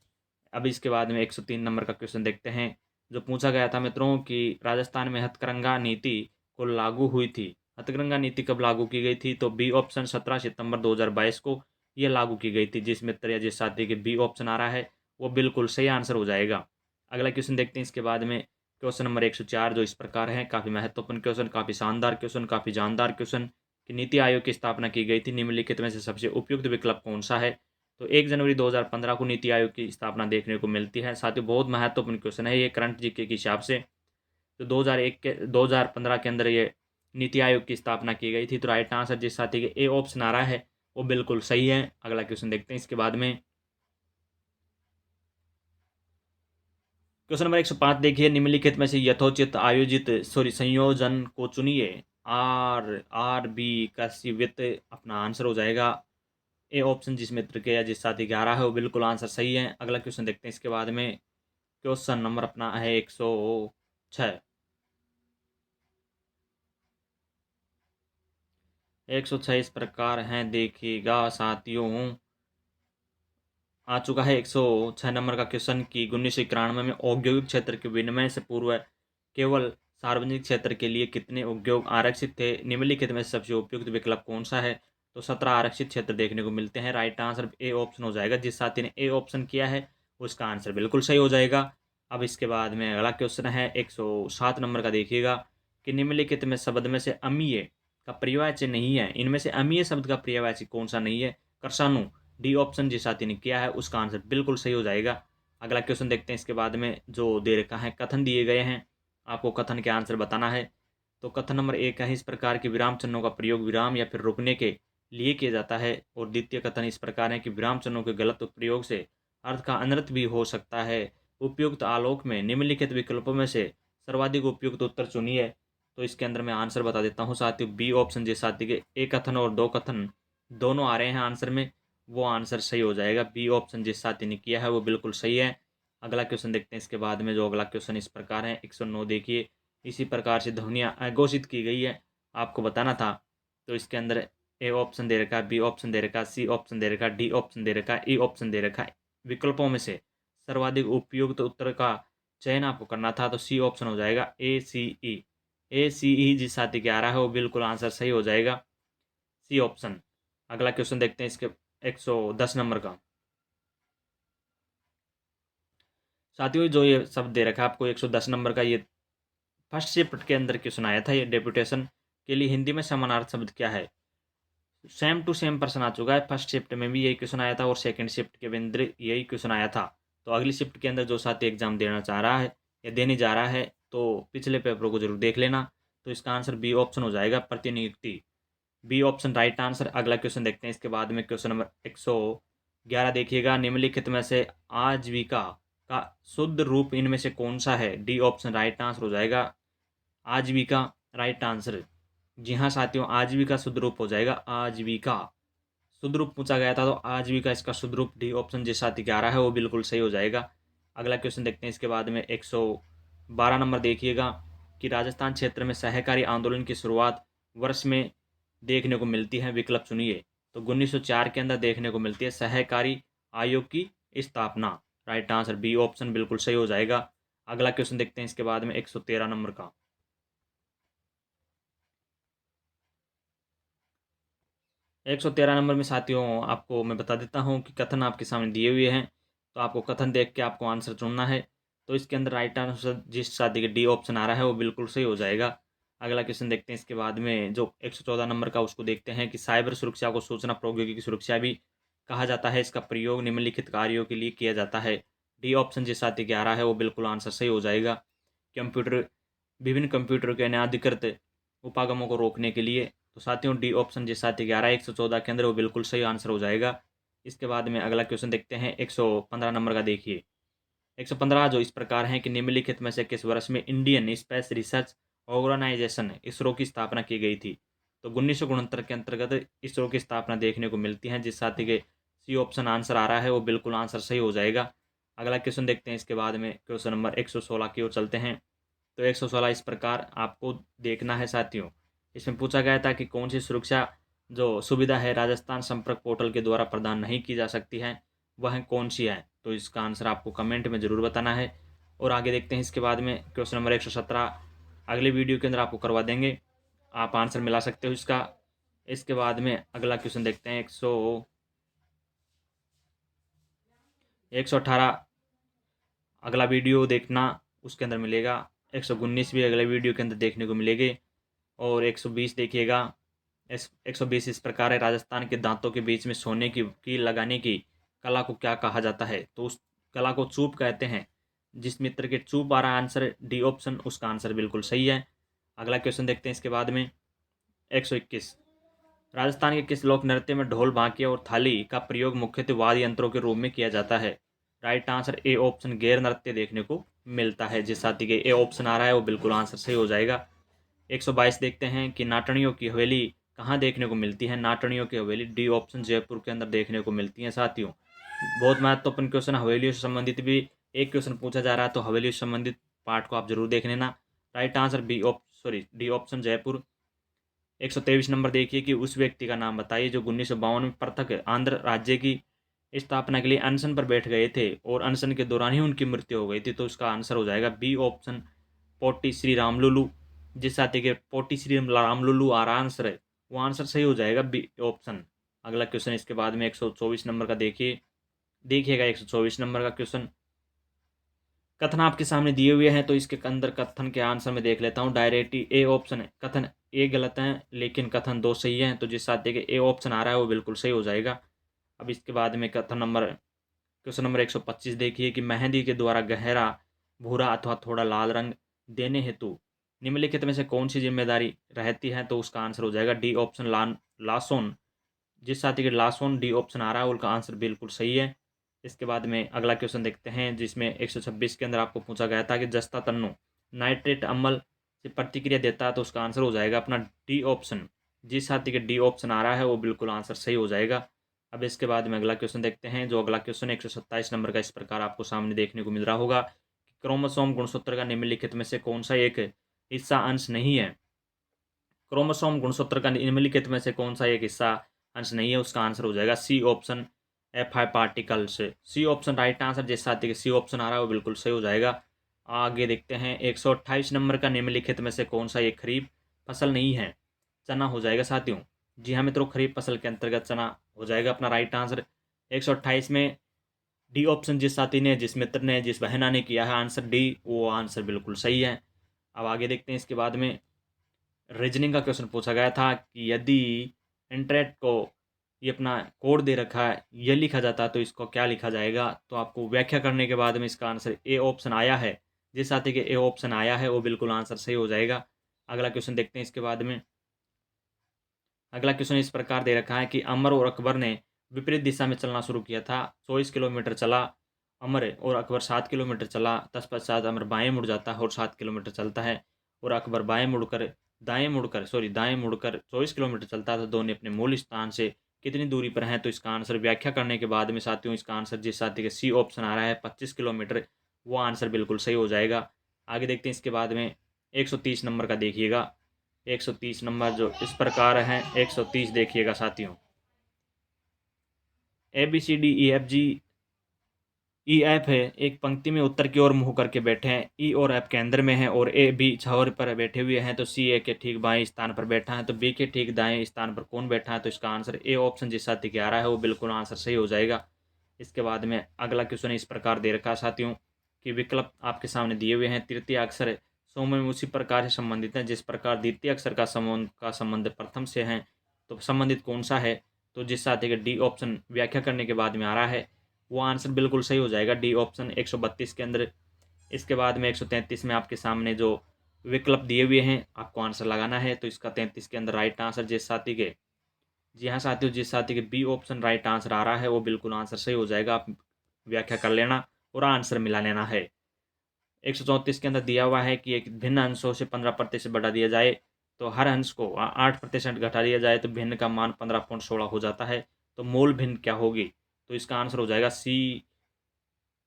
अब इसके बाद में 103 नंबर का क्वेश्चन देखते हैं, जो पूछा गया था मित्रों कि राजस्थान में हथकरघा नीति को लागू हुई थी। हथकरघा नीति कब लागू की गई थी? तो बी ऑप्शन 17 सितंबर 2022 को ये लागू की गई थी। जिस मित्र या जिस साथी के बी ऑप्शन आ रहा है वो बिल्कुल सही आंसर हो जाएगा। अगला क्वेश्चन देखते हैं इसके बाद में, क्वेश्चन नंबर 104 जो इस प्रकार है, काफ़ी महत्वपूर्ण क्वेश्चन, काफ़ी शानदार क्वेश्चन, काफ़ी जानदार क्वेश्चन कि नीति आयोग की स्थापना की गई थी, निम्नलिखित में से सबसे उपयुक्त विकल्प कौन सा है? तो 1 जनवरी 2015 को नीति आयोग की स्थापना देखने को मिलती है। साथ ही बहुत महत्वपूर्ण क्वेश्चन है ये करंट जीके के हिसाब से। तो 2015 के अंदर ये नीति आयोग की स्थापना की गई थी। तो राइट आंसर जिस साथी के ए ऑप्शन आ रहा है वो बिल्कुल सही है। अगला क्वेश्चन देखते हैं इसके बाद में, क्वेश्चन नंबर 105 देखिए, निम्नलिखित में से यथोचित आयोजित संयोजन को चुनिए। RRB कृषि वित्त अपना आंसर हो जाएगा। ए ऑप्शन जिस मित्र के या जिस साथी के आ रहा है वो बिल्कुल आंसर सही है। अगला क्वेश्चन देखते हैं इसके बाद में, क्वेश्चन नंबर अपना है 106। 106 इस प्रकार हैं, देखिएगा साथियों, आ चुका है 106 नंबर का क्वेश्चन की 1991 में औद्योगिक क्षेत्र के विनिमय से पूर्व केवल सार्वजनिक क्षेत्र के लिए कितने उद्योग आरक्षित थे? निम्नलिखित में सबसे उपयुक्त विकल्प कौन सा है? तो 17 आरक्षित क्षेत्र देखने को मिलते हैं। राइट आंसर ए ऑप्शन हो जाएगा। जिस साथी ने ए ऑप्शन किया है उसका आंसर बिल्कुल सही हो जाएगा। अब इसके बाद में अगला क्वेश्चन है 107 नंबर का, देखिएगा कि निम्नलिखित में शब्द में से अमीय का पर्यायवाची नहीं है। इनमें से अमीय शब्द का पर्यायवाची कौन सा नहीं है? कर्षाणु। डी ऑप्शन जिस साथी ने किया है उसका आंसर बिल्कुल सही हो जाएगा। अगला क्वेश्चन देखते हैं इसके बाद में, जो दे रखा है कथन दिए गए हैं, आपको कथन के आंसर बताना है। तो कथन नंबर 1 है, इस प्रकार के विराम चिन्हों का प्रयोग विराम या फिर रुकने के लिए किया जाता है। और द्वितीय कथन इस प्रकार है कि विराम चिन्हों के गलत प्रयोग से अर्थ का अनर्थ भी हो सकता है। उपयुक्त आलोक में निम्नलिखित विकल्पों में से सर्वाधिक उपयुक्त उत्तर चुनिए। तो इसके अंदर मैं आंसर बता देता हूँ साथियों, बी ऑप्शन जिस साथी के एक कथन और दो कथन दोनों आ रहे हैं आंसर में, वो आंसर सही हो जाएगा। बी ऑप्शन जिस साथी ने किया है वो बिल्कुल सही है। अगला क्वेश्चन देखते हैं इसके बाद में, जो अगला क्वेश्चन इस प्रकार है 109, देखिए इसी प्रकार से ध्वनियाँ अघोषित की गई है, आपको बताना था। तो इसके अंदर ए ऑप्शन दे रखा है, बी ऑप्शन दे रखा है, सी ऑप्शन दे रखा है, डी ऑप्शन दे रखा है, ई ऑप्शन दे रखा है। विकल्पों में से सर्वाधिक उपयुक्त उत्तर का चयन आपको करना था। तो सी ऑप्शन हो जाएगा ACE। ACE जिस साथी के आ रहा है वो बिल्कुल आंसर सही हो जाएगा, सी ऑप्शन। अगला क्वेश्चन देखते हैं इसके 110 नंबर का। साथियों जो ये शब्द दे रखा है आपको 110 नंबर का, ये फर्स्ट शिफ्ट के अंदर क्वेश्चन आया था। ये डेपुटेशन के लिए हिंदी में समानार्थक शब्द क्या है? सेम टू सेम प्रश्न आ चुका है। फर्स्ट शिफ्ट में भी यही क्वेश्चन आया था और सेकंड शिफ्ट के अंदर यही क्वेश्चन आया था। तो अगली शिफ्ट के अंदर जो साथी एग्जाम देना चाह रहा है या देने जा रहा है तो पिछले पेपरों को जरूर देख लेना। तो इसका आंसर बी ऑप्शन हो जाएगा, प्रतिनियुक्ति। B option right answer. अगला क्वेश्चन देखते हैं इसके बाद में, क्वेश्चन नंबर 111 देखिएगा, निम्नलिखित में से आजीविका का शुद्ध रूप इनमें से कौन सा है? डी ऑप्शन राइट आंसर हो जाएगा, आजीविका राइट आंसर। जी हाँ साथियों, आजीविका शुद्ध रूप हो जाएगा, आजीविका। शुद्ध रूप पूछा गया था तो आजीविका इसका शुद्ध रूप। डी ऑप्शन जिस साथी के आ रहा है वो बिल्कुल सही हो जाएगा। अगला क्वेश्चन देखते हैं इसके बाद में, 112 नंबर देखिएगा कि राजस्थान क्षेत्र में सहकारी आंदोलन की शुरुआत वर्ष में देखने को मिलती है, विकल्प चुनिए। तो 1904 के अंदर देखने को मिलती है सहकारी आयोग की स्थापना। राइट आंसर बी ऑप्शन बिल्कुल सही हो जाएगा। अगला क्वेश्चन देखते हैं इसके बाद में, 113 नंबर का। 113 नंबर में साथियों आपको मैं बता देता हूँ कि कथन आपके सामने दिए हुए हैं, तो आपको कथन देख के आपको आंसर चुनना है। तो इसके अंदर राइट आंसर जिस साथी के डी ऑप्शन आ रहा है वो बिल्कुल सही हो जाएगा। अगला क्वेश्चन देखते हैं इसके बाद में, जो 114 नंबर का, उसको देखते हैं कि साइबर सुरक्षा को सूचना प्रौद्योगिकी की सुरक्षा भी कहा जाता है। इसका प्रयोग निम्नलिखित कार्यों के लिए किया जाता है। डी ऑप्शन जिस साथी के आ रहा है वो बिल्कुल आंसर सही हो जाएगा। कंप्यूटर, विभिन्न कंप्यूटर के अनाधिकृत उपागमों को रोकने के लिए। तो साथियों डी ऑप्शन जिस साथी 114 के अंदर वो बिल्कुल सही आंसर हो जाएगा। इसके बाद में अगला क्वेश्चन देखते हैं 115 नंबर का, देखिए 115 जो इस प्रकार हैं कि निम्नलिखित में से किस वर्ष में Indian space research organisation ISRO की स्थापना की गई थी। तो 1969 के अंतर्गत इसरो की स्थापना देखने को मिलती है, जिस साथी के सी ऑप्शन आंसर आ रहा है वो बिल्कुल आंसर सही हो जाएगा। अगला क्वेश्चन देखते हैं, इसके बाद में क्वेश्चन नंबर 116 की ओर चलते हैं। तो 116 इस प्रकार आपको देखना है साथियों। इसमें पूछा गया था कि कौन सी सुरक्षा जो सुविधा है राजस्थान संपर्क पोर्टल के द्वारा प्रदान नहीं की जा सकती है, वह कौन सी है। तो इसका आंसर आपको कमेंट में ज़रूर बताना है। और आगे देखते हैं, इसके बाद में क्वेश्चन नंबर 117 अगले वीडियो के अंदर आपको करवा देंगे, आप आंसर मिला सकते हो इसका। इसके बाद में अगला क्वेश्चन देखते हैं, 118 अगला वीडियो देखना, उसके अंदर मिलेगा। 119 भी अगले वीडियो के अंदर देखने को मिलेगी। और 120 देखिएगा। 120 इस प्रकार है, राजस्थान के दांतों के बीच में सोने की लगाने की कला को क्या कहा जाता है। तो उस कला को चूप कहते हैं। जिस मित्र के चूप आ रहा आंसर डी ऑप्शन, उसका आंसर बिल्कुल सही है। अगला क्वेश्चन देखते हैं, इसके बाद में 121 राजस्थान के किस लोक नृत्य में ढोल, बांकिया और थाली का प्रयोग मुख्यतः वाद्य यंत्रों के रूप में किया जाता है। राइट आंसर ए ऑप्शन गैर नृत्य देखने को मिलता है। जिस साथी के ए ऑप्शन आ रहा है वो बिल्कुल आंसर सही हो जाएगा। 122 देखते हैं कि नाटनियों की हवेली कहाँ देखने को मिलती है। नाटनियों की हवेली डी ऑप्शन जयपुर के अंदर देखने को मिलती है साथियों। बहुत महत्वपूर्ण क्वेश्चन, हवेलियों से संबंधित भी एक क्वेश्चन पूछा जा रहा है, तो हवेलियों से संबंधित पार्ट को आप जरूर देख लेना। Right answer d option Jaipur. 123 number देखिए कि उस व्यक्ति का नाम बताइए जो 1952 में पृथक आंध्र राज्य की स्थापना के लिए अनशन पर बैठ गए थे और अनशन के दौरान ही उनकी मृत्यु हो गई थी। तो उसका आंसर हो जाएगा बी ऑप्शन पोटी श्री रामलुलु। जिस साथी के पोटी श्री रामलुलु आ रहा आंसर है वो आंसर सही हो जाएगा बी ऑप्शन। अगला क्वेश्चन इसके बाद में 124 नंबर का देखिएगा 124 नंबर का क्वेश्चन। कथन आपके सामने दिए हुए हैं, तो इसके अंदर कथन के आंसर में देख लेता हूँ। डायरेक्टली ए ऑप्शन है, कथन ए गलत है लेकिन कथन दो सही है। तो जिस साथी के ए ऑप्शन आ रहा है वो बिल्कुल सही हो जाएगा। अब इसके बाद में क्वेश्चन नंबर 125 देखिए कि मेहंदी के द्वारा गहरा भूरा अथवा थोड़ा लाल रंग देने हेतु निम्नलिखित में से कौन सी जिम्मेदारी रहती है। तो उसका आंसर हो जाएगा डी ऑप्शन लासोन। जिस साथी के लासोन डी ऑप्शन आ रहा है उनका आंसर बिल्कुल सही है। इसके बाद में अगला क्वेश्चन देखते हैं, जिसमें 126 के अंदर आपको पूछा गया था कि जस्ता तन्नु नाइट्रेट अम्ल से प्रतिक्रिया देता है। तो उसका आंसर हो जाएगा अपना डी ऑप्शन। जिस साथी के डी ऑप्शन आ रहा है वो बिल्कुल आंसर सही हो जाएगा। अब इसके बाद में अगला क्वेश्चन देखते हैं, जो अगला क्वेश्चन 127 नंबर का इस प्रकार आपको सामने देखने को मिल रहा होगा कि क्रोमोसोम गुणसूत्र का निम्नलिखित में से कौन सा एक हिस्सा अंश नहीं है। क्रोमोसोम गुणसूत्र का निम्नलिखित में से कौन सा एक हिस्सा अंश नहीं है, उसका आंसर हो जाएगा C option F5 particles. C option right answer. जिस साथी के सी ऑप्शन आ रहा है वो बिल्कुल सही हो जाएगा। आगे देखते हैं 128 नंबर का निम्नलिखित में से कौन सा एक खरीफ फसल नहीं है। चना हो जाएगा साथियों। जी हाँ मित्रों, खरीफ फसल के अंतर्गत चना हो जाएगा अपना राइट आंसर। 128 में डी ऑप्शन जिस साथी ने, जिस मित्र ने, जिस बहना ने किया है आंसर डी, वो आंसर बिल्कुल सही है। अब आगे देखते हैं, इसके बाद में रीजनिंग का क्वेश्चन पूछा गया था कि यदि इंटरेट को ये अपना कोड दे रखा है, ये लिखा जाता है तो इसको क्या लिखा जाएगा। तो आपको व्याख्या करने के बाद में इसका आंसर ए ऑप्शन आया है। जिस साथी के ए ऑप्शन आया है वो बिल्कुल आंसर सही हो जाएगा। अगला क्वेश्चन देखते हैं, इसके बाद में अगला क्वेश्चन इस प्रकार दे रखा है कि अमर और अकबर ने विपरीत दिशा में चलना शुरू किया था। 24 किलोमीटर चला अमर और अकबर 7 किलोमीटर चला। तत्पश्चात अमर बाएं मुड़ जाता है और 7 किलोमीटर चलता है और अकबर दाएं मुड़कर 24 किलोमीटर चलता है। तो दोनों अपने मूल स्थान से कितनी दूरी पर हैं। तो इसका आंसर व्याख्या करने के बाद में साथियों इसका आंसर जिस साथी के सी ऑप्शन आ रहा है 25 किलोमीटर, वो आंसर बिल्कुल सही हो जाएगा। आगे देखते हैं, इसके बाद में 130 नंबर का देखिएगा। 130 नंबर जो इस प्रकार है, 130 देखिएगा साथियों। ABCDEFG EF है, एक पंक्ति में उत्तर की ओर मुंह करके बैठे हैं। ई और एफ केंद्र में है और ए बी छोर पर बैठे हुए हैं। तो सी ए के ठीक बाएं स्थान पर बैठा है, तो बी के ठीक दाएं स्थान पर कौन बैठा है। तो इसका आंसर ए ऑप्शन जिस साथी के आ रहा है वो बिल्कुल आंसर सही हो जाएगा। इसके बाद में अगला क्वेश्चन इस प्रकार दे रखा है साथियों कि विकल्प आपके सामने दिए हुए हैं। तृतीय अक्षर समूह में उसी प्रकार से संबंधित है जिस प्रकार द्वितीय अक्षर का संबंध प्रथम से है। तो संबंधित कौन सा है। तो जिस साथी के डी ऑप्शन व्याख्या करने के बाद में आ रहा है वो आंसर बिल्कुल सही हो जाएगा, डी ऑप्शन 132 के अंदर। इसके बाद में 133 में आपके सामने जो विकल्प दिए हुए हैं आपको आंसर लगाना है। तो इसका 33 के अंदर राइट आंसर जिस साथी के, जी हाँ साथियों, जिस साथी के बी ऑप्शन राइट आंसर आ रहा है वो बिल्कुल आंसर सही हो जाएगा। आप व्याख्या कर लेना और आंसर मिला लेना है। 134 के अंदर दिया हुआ है कि एक भिन्न अंशों से 15% बढ़ा दिया जाए तो हर अंश को 8% घटा दिया जाए तो भिन्न का मान 15.16 हो जाता है। तो मूल भिन्न क्या होगी? तो इसका आंसर हो जाएगा सी,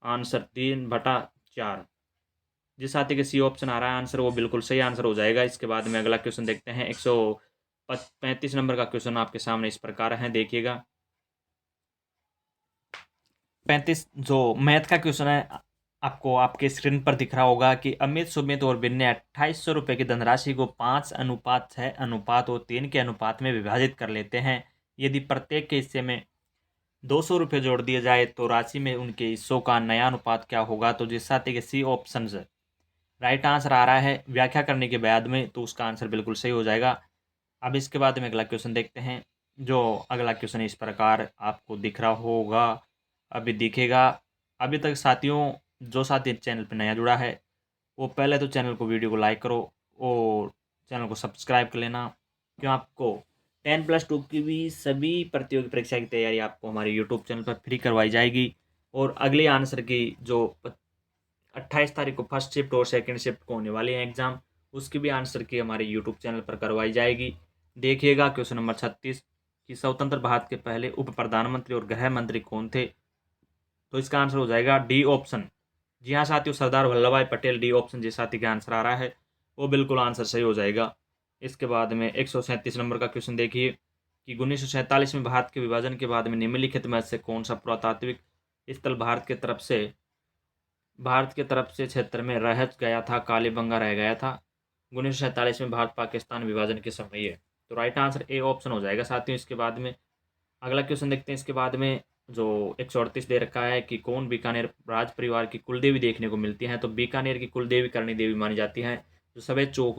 आंसर 3/4। जिस साथी के सी ऑप्शन आ रहा है आंसर वो बिल्कुल सही आंसर हो जाएगा। इसके बाद में अगला क्वेश्चन देखते हैं। 135 नंबर का क्वेश्चन आपके सामने इस प्रकार है, देखिएगा। 35 जो मैथ का क्वेश्चन है, आपको आपके स्क्रीन पर दिख रहा होगा कि अमित, सुमित और बिन ने 2800 रुपये की धनराशि को 5:6:3 के अनुपात में विभाजित कर लेते हैं। यदि प्रत्येक के हिस्से में 200 रुपये जोड़ दिए जाए तो राशि में उनके हिस्सों का नया अनुपात क्या होगा? तो जिस साथी के सी ऑप्शन राइट आंसर आ रहा है व्याख्या करने के बाद में, तो उसका आंसर बिल्कुल सही हो जाएगा। अब इसके बाद में अगला क्वेश्चन देखते हैं। जो अगला क्वेश्चन इस प्रकार आपको दिख रहा होगा, अभी दिखेगा। अभी तक साथियों, जो साथी चैनल पर नया जुड़ा है वो पहले तो चैनल को, वीडियो को लाइक करो और चैनल को सब्सक्राइब कर लेना, क्यों आपको 10+2 की भी सभी प्रतियोगी परीक्षा की तैयारी आपको हमारे यूट्यूब चैनल पर फ्री करवाई जाएगी। और अगले आंसर की जो 28 तारीख को फर्स्ट शिफ्ट और सेकंड शिफ्ट को होने वाली है एग्जाम, उसकी भी आंसर की हमारे यूट्यूब चैनल पर करवाई जाएगी। देखिएगा क्वेश्चन नंबर 36 कि स्वतंत्र भारत के पहले उप प्रधानमंत्री और गृह मंत्री कौन थे? तो इसका आंसर हो जाएगा डी ऑप्शन। जी हाँ साथियों, सरदार वल्लभ भाई पटेल। डी ऑप्शन जिस साथी का आंसर आ रहा है वो बिल्कुल आंसर सही हो जाएगा। इसके बाद में 137 नंबर का क्वेश्चन देखिए कि 1947 में भारत के विभाजन के बाद में निम्नलिखित में से कौन सा पुरातात्विक स्थल भारत के तरफ से क्षेत्र में रह गया था, कालीबंगा रह गया था? 1947 में भारत पाकिस्तान विभाजन के समय है। तो राइट आंसर ए ऑप्शन हो जाएगा साथियों। इसके बाद में अगला क्वेश्चन देखते हैं। इसके बाद में जो 138 दे रखा है कि कौन बीकानेर राज परिवार की कुलदेवी देखने को मिलती है? तो बीकानेर की कुलदेवी करणी देवी मानी जाती है, जो सफेद चूहों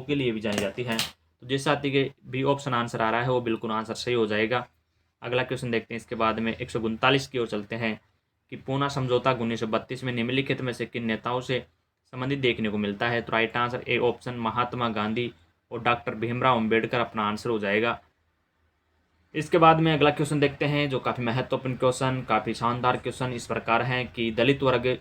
के लिए भी जानी जाती है। तो जिस साथी के भी ऑप्शन आंसर आ रहा है वो बिल्कुल आंसर सही हो जाएगा। अगला क्वेश्चन देखते हैं। इसके बाद में 139 की ओर चलते हैं कि पूना समझौता 1932 में निम्नलिखित में से किन नेताओं से संबंधित देखने को मिलता है? तो right answer a option Mahatma Gandhi और डॉक्टर भीमराव अम्बेडकर अपना आंसर हो जाएगा। इसके बाद में अगला क्वेश्चन देखते हैं, जो काफ़ी महत्वपूर्ण क्वेश्चन, काफ़ी शानदार क्वेश्चन इस प्रकार है कि दलित वर्ग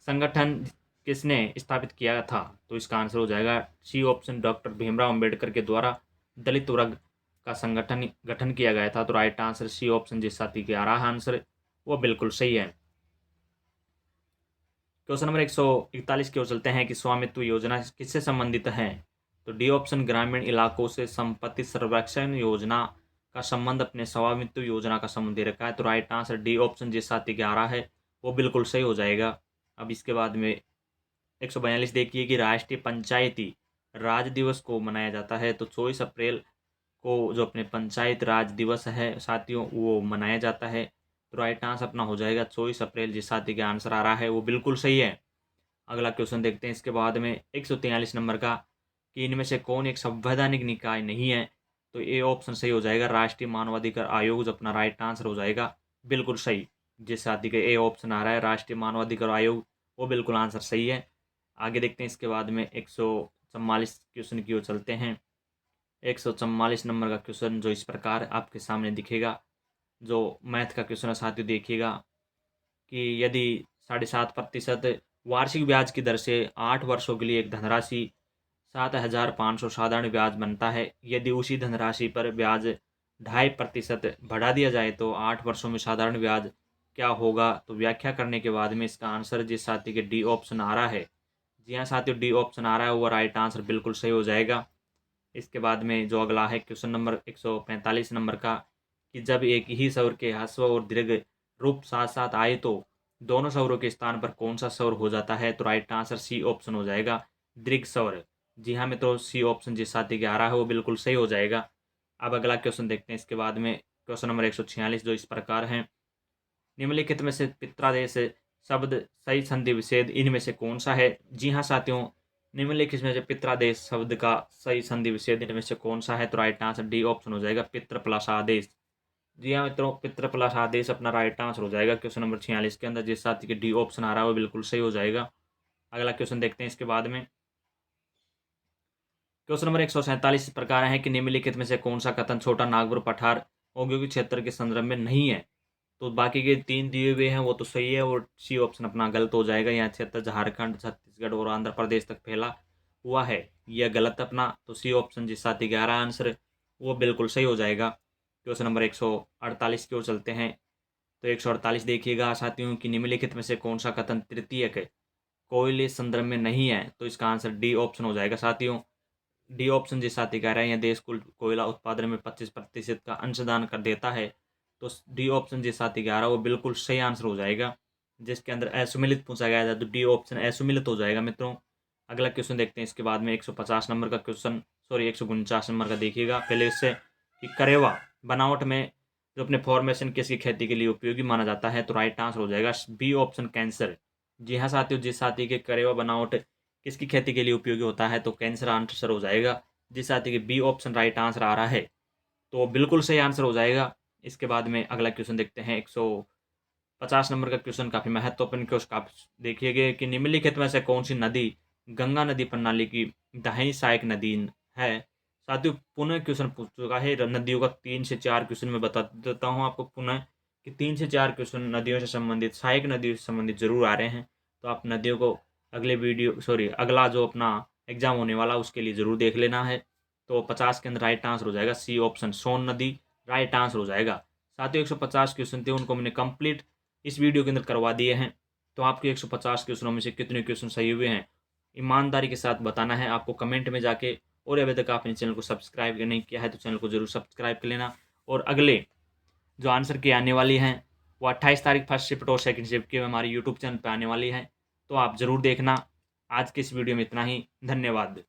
संगठन किसने स्थापित किया था? तो इसका आंसर हो जाएगा C option, doctor Bhimrao Ambedkar के द्वारा दलित वर्ग का संगठन गठन किया गया था। तो राइट आंसर सी ऑप्शन जिस साथी के आ रहा है आंसर वो बिल्कुल सही है। क्वेश्चन नंबर 141 की ओर चलते हैं कि स्वामित्व योजना किससे संबंधित है? तो डी ऑप्शन, ग्रामीण इलाकों से संपत्ति सर्वेक्षण योजना का संबंध अपने स्वामित्व योजना का संबंध दे रखा है। तो राइट आंसर डी ऑप्शन जिस साथी के आ रहा है वो बिल्कुल सही हो जाएगा। अब इसके बाद में 142 देखिए कि राष्ट्रीय पंचायती राज दिवस को मनाया जाता है। तो 24 अप्रैल को जो अपने पंचायत राज दिवस है साथियों वो मनाया जाता है। तो राइट आंसर अपना हो जाएगा 24 अप्रैल जिस साथी का आंसर आ रहा है वो बिल्कुल सही है। अगला क्वेश्चन देखते हैं। इसके बाद में 143 नंबर का कि इनमें से कौन एक संवैधानिक निकाय नहीं है? तो ए ऑप्शन सही हो जाएगा, राष्ट्रीय मानवाधिकार आयोग जो अपना राइट आंसर हो जाएगा बिल्कुल सही। जिस साथी का ए ऑप्शन आ रहा है राष्ट्रीय मानवाधिकार आयोग वो बिल्कुल आंसर सही है। आगे देखते हैं। इसके बाद में 144 क्वेश्चन की ओर चलते हैं। 144 नंबर का क्वेश्चन जो इस प्रकार आपके सामने दिखेगा, जो मैथ का क्वेश्चन है साथियों, देखिएगा कि यदि 7.5% वार्षिक ब्याज की दर से 8 वर्षों के लिए एक धनराशि 7,500 साधारण ब्याज बनता है, यदि उसी धनराशि पर ब्याज 2.5% बढ़ा दिया जाए तो 8 वर्षों में साधारण ब्याज क्या होगा? तो व्याख्या करने के बाद में इसका आंसर जिस साथी के डी ऑप्शन आ रहा है, जी हाँ साथियों, डी ऑप्शन आ रहा है वो राइट आंसर बिल्कुल सही हो जाएगा। इसके बाद में जो अगला है क्वेश्चन नंबर 145 नंबर का कि जब एक ही स्वर के ह्रस्व और दीर्घ रूप साथ साथ आए तो दोनों स्वरों के स्थान पर कौन सा स्वर हो जाता है? तो राइट आंसर सी ऑप्शन हो जाएगा, दीर्घ स्वर। जी हाँ मित्रों, सी ऑप्शन जिस साथी के आ रहा है वो बिल्कुल सही हो जाएगा। अब अगला क्वेश्चन देखते हैं। इसके बाद में क्वेश्चन नंबर 146 जो इस प्रकार है, निम्नलिखित में से पित्रादेश शब्द सही संधि विच्छेद इनमें से कौन सा है? जी हाँ साथियों, निम्नलिखित में से पित्रादेश शब्द का सही संधि विच्छेद इनमें से कौन सा है? तो राइट आंसर डी ऑप्शन हो जाएगा, पितृ प्लस आदेश। जी हाँ मित्रों, पितृ प्लस आदेश अपना राइट आंसर हो जाएगा क्वेश्चन नंबर 46 के अंदर। जिस साथी के डी ऑप्शन आ रहा है वो बिल्कुल सही हो जाएगा। अगला क्वेश्चन देखते हैं। इसके बाद में क्वेश्चन नंबर 147 इस प्रकार है कि निम्नलिखित में से कौन सा कथन छोटा नागपुर पठार औद्योगिक क्षेत्र के संदर्भ में नहीं है? तो बाकी के 3 दिए हुए हैं वो तो सही है, और सी ऑप्शन अपना गलत हो जाएगा। यहाँ क्षेत्र झारखंड, छत्तीसगढ़ और आंध्र प्रदेश तक फैला हुआ है, यह गलत अपना। तो सी ऑप्शन जिस साथी 11 आंसर वो बिल्कुल सही हो जाएगा। क्वेश्चन नंबर 148 की ओर चलते हैं। तो 148 देखिएगा साथियों कि निम्नलिखित में से कौन सा कथन तृतीयक कोयले संदर्भ में नहीं है। तो इसका आंसर डी ऑप्शन हो जाएगा साथियों। डी ऑप्शन जिस साथी कह रहे हैं, यह देश कुल कोयला उत्पादन में 25% का अंशदान कर देता है। तो डी ऑप्शन जिस साथी कह रहा है वो बिल्कुल सही आंसर हो जाएगा। जिसके अंदर असुमिलित पूछा गया था, तो डी ऑप्शन असुमिलित हो जाएगा मित्रों। अगला क्वेश्चन देखते हैं इसके बाद में 150 नंबर का क्वेश्चन, सॉरी 149 नंबर का देखिएगा पहले इससे कि करेवा बनावट में जो अपने फॉर्मेशन किसकी खेती के लिए उपयोगी माना जाता है। तो राइट आंसर हो जाएगा बी ऑप्शन कैंसर। जी हाँ साथियों, जिस साथी के करेवा बनावट किसकी खेती के लिए उपयोगी होता है, तो कैंसर आंसर हो जाएगा। जिस साथी के बी ऑप्शन राइट आंसर आ रहा है तो बिल्कुल सही आंसर हो जाएगा। इसके बाद में अगला क्वेश्चन देखते हैं 150 नंबर का क्वेश्चन, काफ़ी महत्वपूर्ण क्वेश्चन। आप देखिएगा कि निम्नलिखित में से कौन सी नदी गंगा नदी प्रणाली की दाहिनी सहायक नदी है। साथियों पुनः क्वेश्चन पूछ चुका है नदियों का, 3 से 4 क्वेश्चन में बता देता हूँ आपको पुनः कि 3 से 4 क्वेश्चन नदियों से संबंधित, सहायक नदियों से संबंधित जरूर आ रहे हैं। तो आप नदियों को अगला जो अपना एग्जाम होने वाला उसके लिए ज़रूर देख लेना है। तो 50 के अंदर राइट आंसर हो जाएगा सी ऑप्शन सोन नदी, राइट आंसर हो जाएगा। साथियों 150 क्वेश्चन थे उनको मैंने कंप्लीट इस वीडियो के अंदर करवा दिए हैं। तो आपके 150 क्वेश्चनों में से कितने क्वेश्चन सही हुए हैं ईमानदारी के साथ बताना है आपको कमेंट में जाके। और अभी तक आपने चैनल को सब्सक्राइब नहीं किया है तो चैनल को जरूर सब्सक्राइब कर लेना। और अगले जो आंसर की आने वाली हैं वो 28 तारीख फर्स्ट शिफ्ट और सेकंड शिफ्ट की हमारी यूट्यूब चैनल पर आने वाली है, तो आप ज़रूर देखना। आज की इस वीडियो में इतना ही, धन्यवाद।